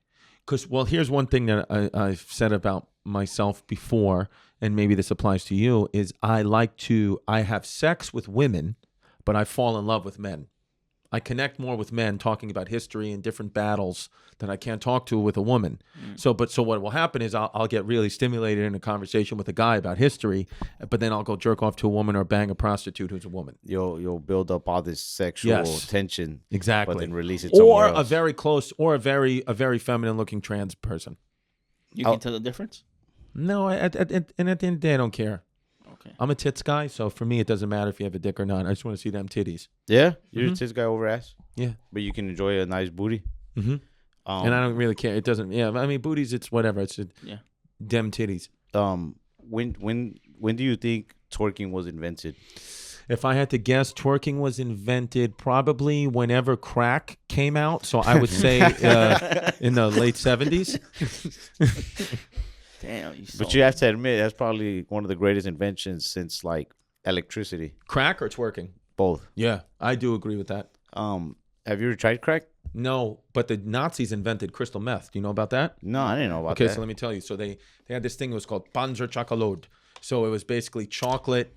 Speaker 2: Because, well, here's one thing that I've said about myself before, and maybe this applies to you, is I have sex with women, but I fall in love with men. I connect more with men talking about history and different battles that I can't talk to with a woman. So what will happen is I'll get really stimulated in a conversation with a guy about history, but then I'll go jerk off to a woman or bang a prostitute who's a woman.
Speaker 1: You'll build up all this sexual
Speaker 2: Yes.
Speaker 1: tension,
Speaker 2: Exactly.
Speaker 1: but then release it
Speaker 2: Or
Speaker 1: somewhere
Speaker 2: a
Speaker 1: else.
Speaker 2: very close, or a very feminine looking trans person.
Speaker 3: You can tell the difference.
Speaker 2: No, and at the end of the day, I don't care.
Speaker 3: Okay.
Speaker 2: I'm a tits guy, so for me, it doesn't matter if you have a dick or not. I just want to see them titties.
Speaker 1: Yeah, you're
Speaker 2: Mhm.
Speaker 1: this guy over ass.
Speaker 2: Yeah.
Speaker 1: But you can enjoy a nice booty.
Speaker 2: Mm-hmm. And I don't really care. It doesn't. Yeah, I mean, booties. It's whatever. It's
Speaker 3: Yeah.
Speaker 2: dem titties.
Speaker 1: When do you think twerking was invented?
Speaker 2: If I had to guess, twerking was invented probably whenever crack came out. So I would say in the late 70s.
Speaker 3: Damn.
Speaker 1: But you have to admit that's probably one of the greatest inventions since like electricity.
Speaker 2: Crack or twerking?
Speaker 1: Both.
Speaker 2: Yeah, I do agree with that.
Speaker 1: Have you ever tried crack?
Speaker 2: No, but the Nazis invented crystal meth. Do you know about that?
Speaker 1: No, I didn't know about
Speaker 2: Okay,
Speaker 1: that.
Speaker 2: so let me tell you. So they had this thing. It was called Panzer Chocolate. So it was basically chocolate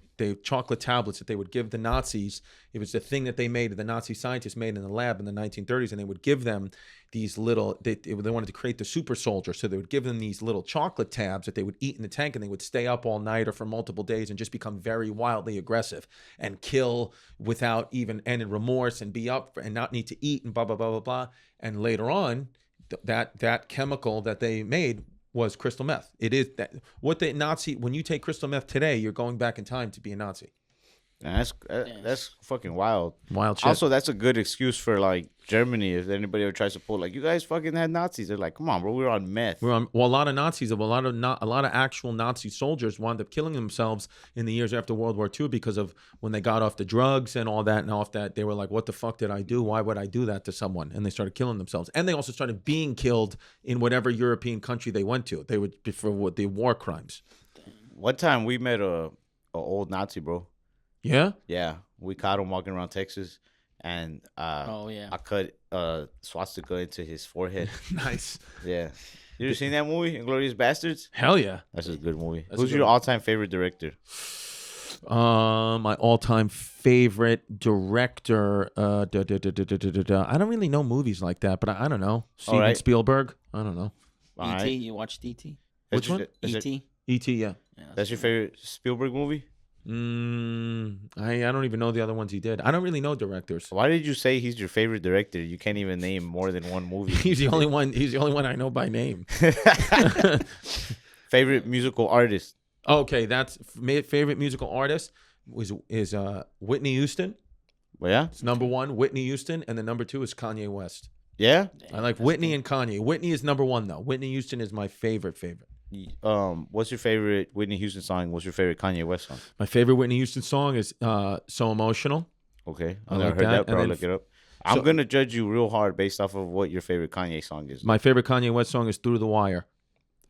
Speaker 2: tablets that they would give the Nazis. It was the thing that they made, the Nazi scientists made in the lab in the 1930s, and they would give them these little, they wanted to create the super soldier, so they would give them these little chocolate tabs that they would eat in the tank, and they would stay up all night or for multiple days and just become very wildly aggressive and kill without even any remorse and be up and not need to eat and blah, blah, blah, blah, blah. And later on, that chemical that they made was crystal meth. It is that what the Nazi, when you take crystal meth today, you're going back in time to be a Nazi.
Speaker 1: That's fucking wild.
Speaker 2: Wild shit.
Speaker 1: Also, that's a good excuse for like Germany. If anybody ever tries to pull like, you guys fucking had Nazis, they're like, come on, bro, we're on meth.
Speaker 2: A lot of Nazis, a lot of actual Nazi soldiers wound up killing themselves in the years after World War II because of when they got off the drugs and all that, and off that they were like, what the fuck did I do? Why would I do that to someone? And they started killing themselves. And they also started being killed in whatever European country they went to. They would for the war crimes.
Speaker 1: One time we met a old Nazi, bro.
Speaker 2: Yeah?
Speaker 1: Yeah, we caught him walking around Texas, and
Speaker 3: Oh yeah.
Speaker 1: I cut swastika into his forehead.
Speaker 2: Nice.
Speaker 1: Yeah, you ever seen that movie, Inglourious Bastards?
Speaker 2: Hell yeah.
Speaker 1: That's a good movie.
Speaker 2: That's a
Speaker 1: Who's
Speaker 2: good
Speaker 1: your
Speaker 2: one.
Speaker 1: all-time favorite director?
Speaker 2: My all-time favorite director. I don't really know movies like that, but I don't know. Steven
Speaker 1: right.
Speaker 2: Spielberg. I don't know.
Speaker 1: All
Speaker 3: E.T.
Speaker 1: right.
Speaker 3: You watched E.T.?
Speaker 2: Which one?
Speaker 3: E.T.
Speaker 2: E.T. Yeah.
Speaker 3: Yeah,
Speaker 1: That's your favorite Spielberg movie?
Speaker 2: I don't even know the other ones he did. I don't really know directors.
Speaker 1: Why did you say he's your favorite director? You can't even name more than one movie.
Speaker 2: He's the only one. He's the only one I know by name.
Speaker 1: Favorite musical artist?
Speaker 2: Okay, that's favorite musical artist is Whitney Houston.
Speaker 1: Well, yeah,
Speaker 2: It's number one, Whitney Houston, and the number two is Kanye West.
Speaker 1: yeah.
Speaker 2: I like Whitney and Kanye. Whitney is number one though. Whitney Houston is my favorite.
Speaker 1: What's your favorite Whitney Houston song? What's your favorite Kanye West song?
Speaker 2: My favorite Whitney Houston song is "So Emotional."
Speaker 1: Okay,
Speaker 2: I
Speaker 1: I never
Speaker 2: like
Speaker 1: heard
Speaker 2: that,
Speaker 1: that, but
Speaker 2: and
Speaker 1: I'll
Speaker 2: then
Speaker 1: look it up. I'm gonna judge you real hard based off of what your favorite Kanye song is.
Speaker 2: My favorite Kanye West song is "Through the Wire."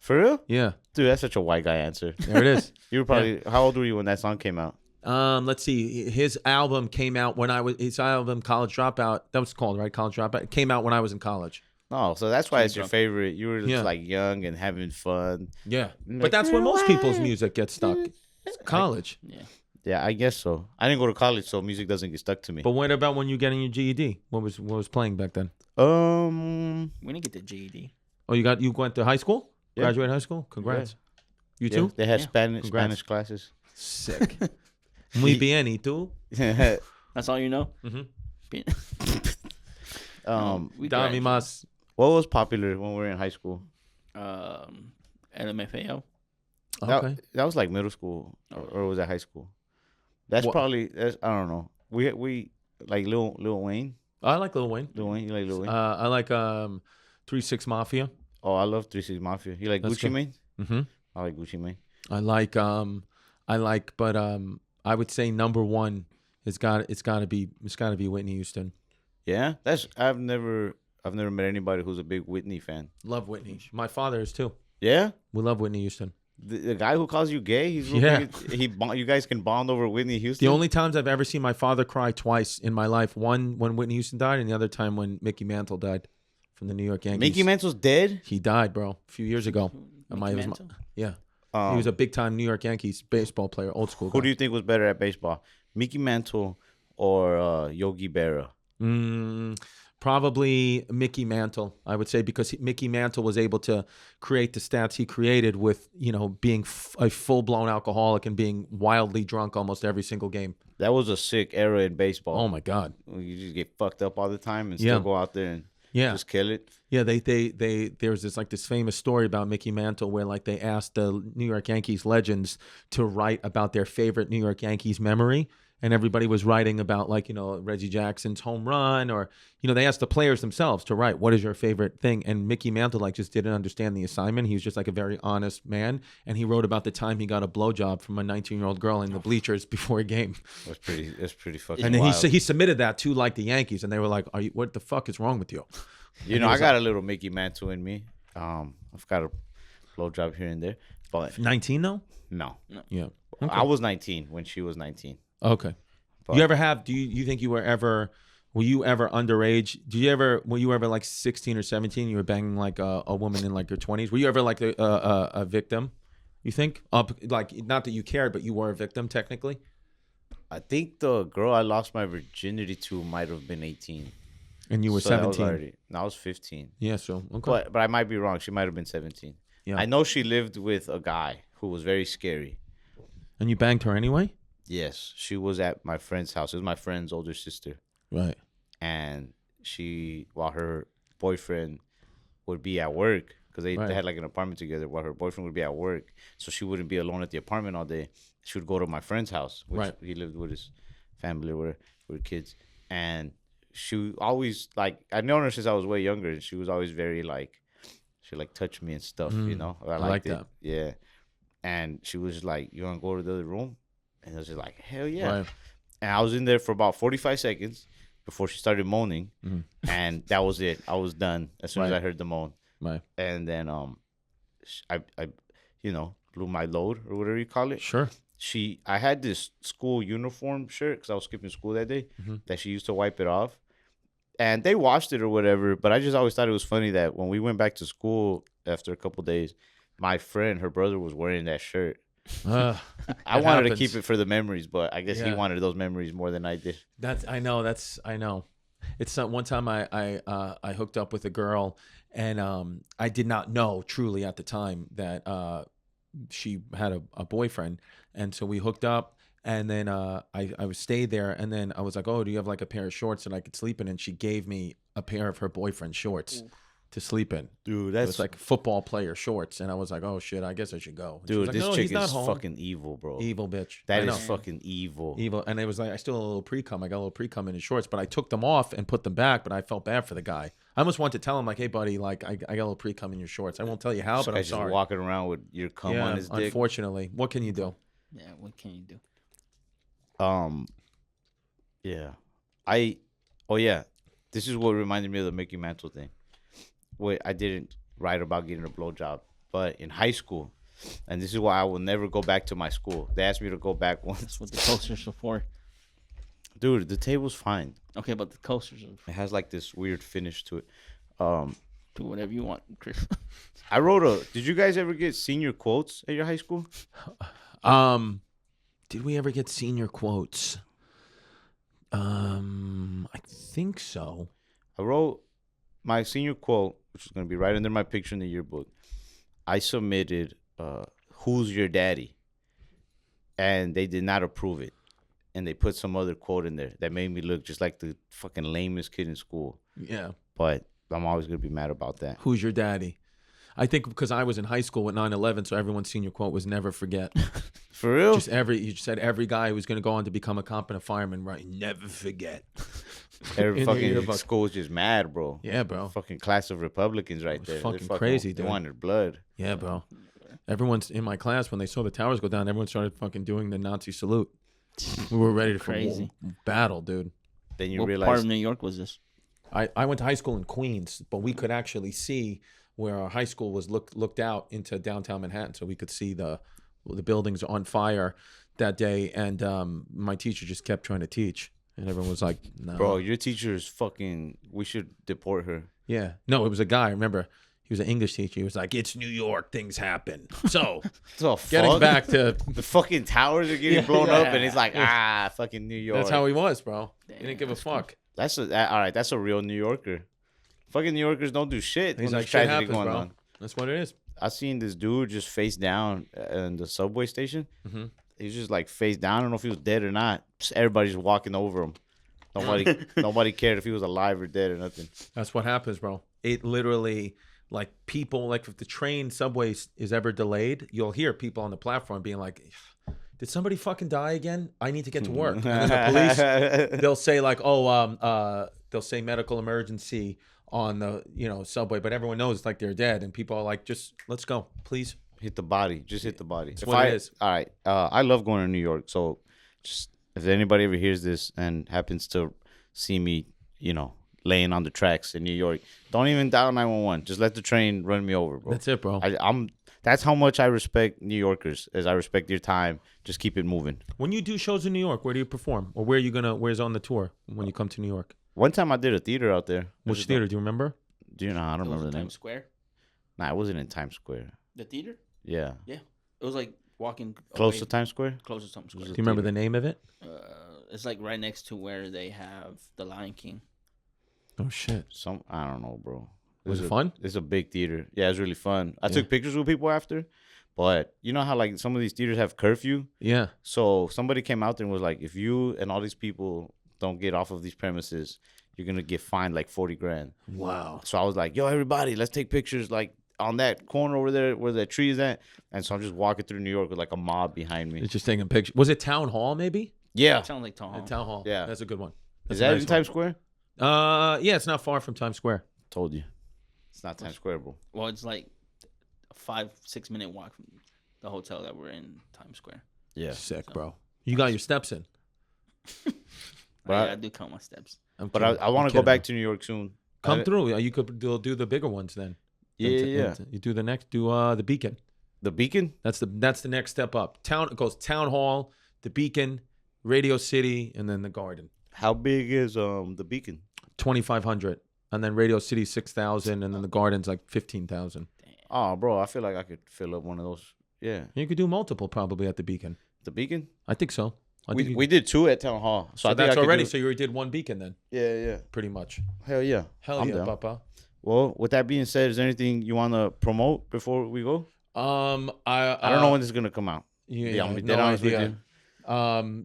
Speaker 1: For real?
Speaker 2: Yeah,
Speaker 1: Dude, that's such a white guy answer.
Speaker 2: there it is.
Speaker 1: You were probably how old were you when that song came out?
Speaker 2: Let's see. His album came out when his album College Dropout. That was called right, College Dropout. It came out when I was in college.
Speaker 1: Oh, so that's why it's your favorite. You were just
Speaker 2: Yeah.
Speaker 1: like young and having fun.
Speaker 2: Yeah,
Speaker 1: Like,
Speaker 2: but that's where most people's music gets stuck. It's college.
Speaker 3: Yeah.
Speaker 1: Yeah, I guess so. I didn't go to college, so music doesn't get stuck to me.
Speaker 2: But what about when you getting your GED? What was playing back then?
Speaker 3: We didn't get the GED.
Speaker 2: Oh, you went to high school?
Speaker 1: Yeah.
Speaker 2: Graduated high school? Congrats. You
Speaker 1: Yeah,
Speaker 2: too?
Speaker 1: they had
Speaker 3: Yeah.
Speaker 1: Spanish
Speaker 2: Congrats.
Speaker 1: classes.
Speaker 2: Sick. Muy bien, ¿y tú?
Speaker 3: That's all you know?
Speaker 2: Mhm.
Speaker 3: We
Speaker 2: Dami
Speaker 3: graduated.
Speaker 2: mas.
Speaker 1: What was popular when we were in high school?
Speaker 3: LMFAO.
Speaker 2: Okay.
Speaker 1: That was like middle school, or was that high school? That's
Speaker 2: What?
Speaker 1: probably. I don't know. We like Lil Wayne.
Speaker 2: I like Lil Wayne.
Speaker 1: Lil Wayne, you like Lil Wayne?
Speaker 2: I like 3-6 Mafia.
Speaker 1: Oh, I love 3 6 Mafia. You like
Speaker 2: That's
Speaker 1: Gucci
Speaker 2: good.
Speaker 1: Mane?
Speaker 2: Mm-hmm.
Speaker 1: I like Gucci Mane.
Speaker 2: But I would say number one it's got to be Whitney Houston.
Speaker 1: Yeah, that's. I've never met anybody who's a big Whitney fan.
Speaker 2: Love Whitney. My father is too.
Speaker 1: Yeah,
Speaker 2: We love Whitney Houston.
Speaker 1: the guy who calls you gay. He's real
Speaker 2: Yeah.
Speaker 1: big. You guys can bond over Whitney Houston.
Speaker 2: The only times I've ever seen my father cry twice in my life, one when Whitney Houston died, and the other time when Mickey Mantle died from the New York Yankees.
Speaker 1: Mickey Mantle's dead.
Speaker 2: He died, bro, a few years ago.
Speaker 3: Mickey Mantle?
Speaker 2: Yeah. He was a big time New York Yankees baseball player, old school guy.
Speaker 1: Who do you think was better at baseball, Mickey Mantle or Yogi Berra?
Speaker 2: Probably Mickey Mantle, I would say, because Mickey Mantle was able to create the stats he created with, being a full-blown alcoholic and being wildly drunk almost every single game.
Speaker 1: That was a sick era in baseball.
Speaker 2: Oh, my God.
Speaker 1: You just get fucked up all the time and
Speaker 2: Yeah.
Speaker 1: still go out there and.
Speaker 2: Yeah.
Speaker 1: Just kill it.
Speaker 2: Yeah, there was this famous story about Mickey Mantle where like they asked the New York Yankees legends to write about their favorite New York Yankees memory, and everybody was writing about Reggie Jackson's home run, or they asked the players themselves to write what is your favorite thing, and Mickey Mantle just didn't understand the assignment. He was just like a very honest man, and he wrote about the time he got a blowjob from a 19-year-old girl in the bleachers before a game.
Speaker 1: That's pretty fucking.
Speaker 2: And then
Speaker 1: wild.
Speaker 2: he submitted that to the Yankees, and they were like, what the fuck is wrong with you?
Speaker 1: I got a little Mickey Mantle in me. I've got a blowjob here and there, but
Speaker 2: 19 though?
Speaker 1: no.
Speaker 2: Yeah.
Speaker 1: I was 19 when she was 19.
Speaker 2: Okay.
Speaker 1: But
Speaker 2: You ever have? Do you think were you ever underage? Were you ever like 16 or 17? You were banging like a woman in like your 20s. Were you ever like a victim? You think? Like not that you cared, but you were a victim technically.
Speaker 1: I think the girl I lost my virginity to might have been 18.
Speaker 2: And you were
Speaker 1: So that
Speaker 2: 17.
Speaker 1: I was 15.
Speaker 2: Yeah. So okay.
Speaker 1: But I might be wrong. She might have been 17.
Speaker 2: Yeah.
Speaker 1: I know she lived with a guy who was very scary.
Speaker 2: And you banged her anyway?
Speaker 1: Yes, she was at my friend's house. It was my friend's older sister.
Speaker 2: Right.
Speaker 1: And while her boyfriend would be at work, because they had like an apartment together, while her boyfriend would be at work, so she wouldn't be alone at the apartment all day. She would go to my friend's house, which he lived with his family or with kids. And she always, I've known her since I was way younger, and she was always very she touched me and stuff, I liked it.
Speaker 2: that.
Speaker 1: Yeah. And she was like, "You want to go to the other room?" And I was just like, "Hell yeah."
Speaker 2: Right.
Speaker 1: And I was in there for about 45 seconds before she started moaning.
Speaker 2: Mhm.
Speaker 1: And that was it. I was done as soon as I heard the moan.
Speaker 2: Right.
Speaker 1: And then I blew my load or whatever you call it.
Speaker 2: Sure.
Speaker 1: I had this school uniform shirt because I was skipping school that day that she used to wipe it off. And they washed it or whatever, but I just always thought it was funny that when we went back to school after a couple days, my friend, her brother, was wearing that shirt. I wanted to keep it for the memories, but I guess he wanted those memories more than I did.
Speaker 2: I know. It's one time I hooked up with a girl, and I did not know truly at the time that she had a boyfriend, and so we hooked up, and then I stayed there, and then I was like, "Oh, do you have like a pair of shorts that I could sleep in?" And she gave me a pair of her boyfriend's shorts to sleep in.
Speaker 1: Dude,
Speaker 2: it was like football player shorts, and I was like, "Oh shit, I guess I should go." And
Speaker 1: dude,
Speaker 2: like,
Speaker 1: this
Speaker 2: "No,
Speaker 1: chick
Speaker 2: he's not
Speaker 1: is
Speaker 2: home."
Speaker 1: fucking evil, bro.
Speaker 2: Evil bitch.
Speaker 1: That
Speaker 2: I
Speaker 1: is
Speaker 2: know.
Speaker 1: fucking evil.
Speaker 2: Evil. And it was like I still had a little pre-cum. I got a little pre-cum in his shorts, but I took them off and put them back. But I felt bad for the guy. I almost wanted to tell him like, "Hey, buddy, like I got a little pre-cum in your shorts. I won't tell you how, but I'm
Speaker 1: Just
Speaker 2: sorry."
Speaker 1: walking around with your cum on his dick.
Speaker 2: Unfortunately, what can you do?
Speaker 3: Yeah, what can you do?
Speaker 1: Yeah. This is what reminded me of the Mickey Mantle thing. Wait, I didn't write about getting a blowjob, but in high school, and this is why I will never go back to my school. They asked me to go back once.
Speaker 3: That's what the coasters are for.
Speaker 1: Dude, the table's fine.
Speaker 3: Okay, but the coasters are
Speaker 1: It has like this weird finish to it.
Speaker 3: do whatever you want, Chris.
Speaker 1: Did you guys ever get senior quotes at your high school?
Speaker 2: Did we ever get senior quotes? I think so.
Speaker 1: I wrote my senior quote, which is going to be right under my picture in the yearbook. I submitted, "Who's your daddy?" And they did not approve it. And they put some other quote in there that made me look just like the fucking lamest kid in school.
Speaker 2: Yeah.
Speaker 1: But I'm always going to be mad about that.
Speaker 2: Who's your daddy? I think because I was in high school with 9/11, so everyone's senior quote was "Never forget."
Speaker 1: For real?
Speaker 2: You said every guy who was going to go on to become a competent fireman, right? Never forget.
Speaker 1: Every
Speaker 2: In the
Speaker 1: fucking
Speaker 2: yearbook.
Speaker 1: school was just mad, bro.
Speaker 2: Yeah, bro.
Speaker 1: Fucking class of Republicans right there.
Speaker 2: fucking
Speaker 1: They're
Speaker 2: crazy,
Speaker 1: They
Speaker 2: dude.
Speaker 1: wanted blood.
Speaker 2: Yeah, bro. Everyone's in my class when they saw the towers go down. Everyone started fucking doing the Nazi salute. We were ready for
Speaker 3: Crazy.
Speaker 2: battle, dude.
Speaker 1: Then you
Speaker 3: What
Speaker 1: realize
Speaker 3: part of New York was this?
Speaker 2: I went to high school in Queens, but we could actually see where our high school was looked out into downtown Manhattan, so we could see the buildings on fire that day. And my teacher just kept trying to teach, and everyone was like, "No,
Speaker 1: bro, your teacher is fucking. We should deport her."
Speaker 2: yeah, no." It was a guy. Remember, he was an English teacher. He was like, "It's New York. Things happen." So getting back to
Speaker 1: the fucking towers are getting blown up, and it's like, fucking New York.
Speaker 2: that's how he was, bro. He didn't give a fuck.
Speaker 1: All right. That's a real New Yorker. Fucking New Yorkers don't do shit.
Speaker 2: He's
Speaker 1: when
Speaker 2: like,
Speaker 1: there's
Speaker 2: "Shit
Speaker 1: tragedy
Speaker 2: happens,
Speaker 1: going
Speaker 2: bro."
Speaker 1: on.
Speaker 2: That's what it is.
Speaker 1: I seen this dude just face down in the subway station.
Speaker 2: Mm-hmm.
Speaker 1: He's just like face down. I don't know if he was dead or not. Just everybody's walking over him. Nobody cared if he was alive or dead or nothing.
Speaker 2: That's what happens, bro. It literally, like people, like if the train subway is ever delayed, you'll hear people on the platform being like, did somebody fucking die again? I need to get to work. And then the police, they'll say like, they'll say medical emergency on the, subway, but everyone knows like they're dead. And people are like, just let's go, please.
Speaker 1: Hit the body. Just hit the body.
Speaker 2: That's what it is.
Speaker 1: All right. I love going to New York. So just if anybody ever hears this and happens to see me, laying on the tracks in New York, don't even dial 911. Just let the train run me over, bro.
Speaker 2: That's it, bro.
Speaker 1: That's how much I respect New Yorkers, as I respect your time. Just keep it moving.
Speaker 2: When you do shows in New York, where do you perform? Or where's on the tour when you come to New York?
Speaker 1: One time I did a theater out there.
Speaker 2: Which theater? Do you remember?
Speaker 1: I don't remember the name.
Speaker 3: Times Square.
Speaker 1: Nah, it wasn't in Times Square.
Speaker 3: The theater?
Speaker 1: Yeah.
Speaker 3: Yeah. It was like walking
Speaker 1: Close
Speaker 3: away,
Speaker 1: to Times Square?
Speaker 3: close to Times Square.
Speaker 2: Do you remember the name of it?
Speaker 3: It's like right next to where they have the Lion King.
Speaker 2: Oh, shit.
Speaker 1: I don't know, bro.
Speaker 2: Was it fun?
Speaker 1: It's a big theater. Yeah, it's really fun. I took pictures with people after, but you know how like some of these theaters have curfew?
Speaker 2: Yeah.
Speaker 1: So somebody came out there and was like, if you and all these people don't get off of these premises, you're going to get fined like 40 grand.
Speaker 2: Wow.
Speaker 1: So I was like, yo, everybody, let's take pictures like on that corner over there where that tree is at. And so I'm just walking through New York with like a mob behind me.
Speaker 2: It's just taking pictures. Was it Town Hall, maybe?
Speaker 1: Yeah.
Speaker 3: Sounds like Town Hall.
Speaker 2: Town Hall.
Speaker 1: Yeah.
Speaker 2: That's a good one.
Speaker 1: Is
Speaker 2: That's
Speaker 1: that
Speaker 2: a nice
Speaker 1: in Times Square?
Speaker 2: one. Yeah, it's not far from Times Square.
Speaker 1: Told you. It's not Times Square, bro.
Speaker 3: Well, it's like a 5-6 minute walk from the hotel that we're in, Times Square.
Speaker 1: Yeah.
Speaker 2: Sick, bro. You got your steps in.
Speaker 1: But
Speaker 3: I do count my steps.
Speaker 1: But I want to go back to New York soon.
Speaker 2: Come through. You could do the bigger ones then.
Speaker 1: Yeah.
Speaker 2: You do the next. Do the Beacon.
Speaker 1: The Beacon?
Speaker 2: That's the next step up. It goes Town Hall, the Beacon, Radio City, and then the Garden.
Speaker 1: How big is the Beacon?
Speaker 2: 2,500, and then Radio City 6,000, and then the Garden's like 15,000.
Speaker 1: Oh, bro, I feel like I could fill up one of those. Yeah.
Speaker 2: You could do multiple probably at the Beacon.
Speaker 1: The Beacon?
Speaker 2: I think so.
Speaker 1: We did 2 at Town Hall.
Speaker 2: So
Speaker 1: I think
Speaker 2: that's
Speaker 1: I could
Speaker 2: already.
Speaker 1: do-
Speaker 2: So you already did 1 Beacon then.
Speaker 1: Yeah.
Speaker 2: Pretty much.
Speaker 1: Hell yeah.
Speaker 2: Hell
Speaker 1: I'm
Speaker 2: yeah,
Speaker 1: down.
Speaker 2: Papa.
Speaker 1: Well, with that being said, is there anything you want to promote before we go? I don't know when this is gonna come out.
Speaker 2: Yeah,
Speaker 1: I'm gonna be
Speaker 2: no
Speaker 1: dead honest with
Speaker 2: idea.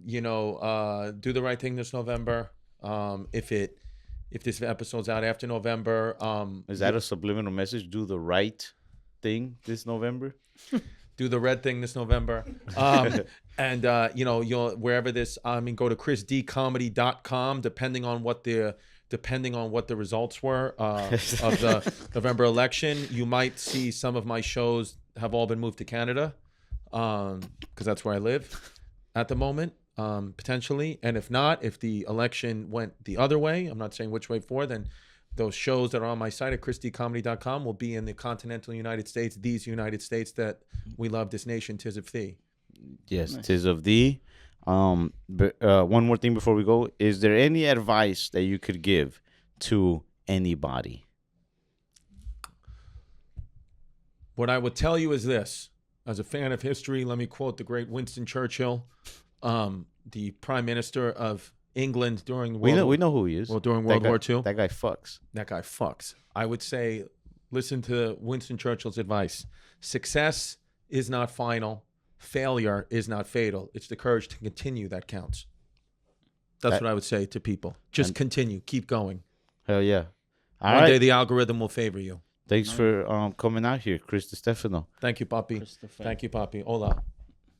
Speaker 1: you.
Speaker 2: Do the right thing this November. If this episode's out after November,
Speaker 1: Is that a subliminal message? Do the right thing this November.
Speaker 2: do the red thing this November. And you'll wherever this. Go to chrisdcomedy.com. Depending on what the results were of the November election, you might see some of my shows have all been moved to Canada, because that's where I live at the moment, potentially. And if not, if the election went the other way, I'm not saying which way for, then those shows that are on my site at chrisdcomedy.com will be in the continental United States, these United States that we love, this nation, 'tis of thee.
Speaker 1: Yes, tis of thee. But one more thing before we go: is there any advice that you could give to anybody?
Speaker 2: What I would tell you is this. As a fan of history, let me quote the great Winston Churchill, the Prime Minister of England during
Speaker 1: We know who he is.
Speaker 2: Well, during World War II.
Speaker 1: That guy fucks.
Speaker 2: That guy fucks. I would say, listen to Winston Churchill's advice. Success is not final. Failure is not fatal. It's the courage to continue that counts. That's what I would say to people. Just continue. Keep going.
Speaker 1: Hell yeah. All
Speaker 2: One
Speaker 1: right.
Speaker 2: day the algorithm will favor you.
Speaker 1: Thanks for coming out here, Chris Distefano.
Speaker 2: Thank you, Papi.
Speaker 3: Christopher.
Speaker 2: Thank you, Papi. Hola.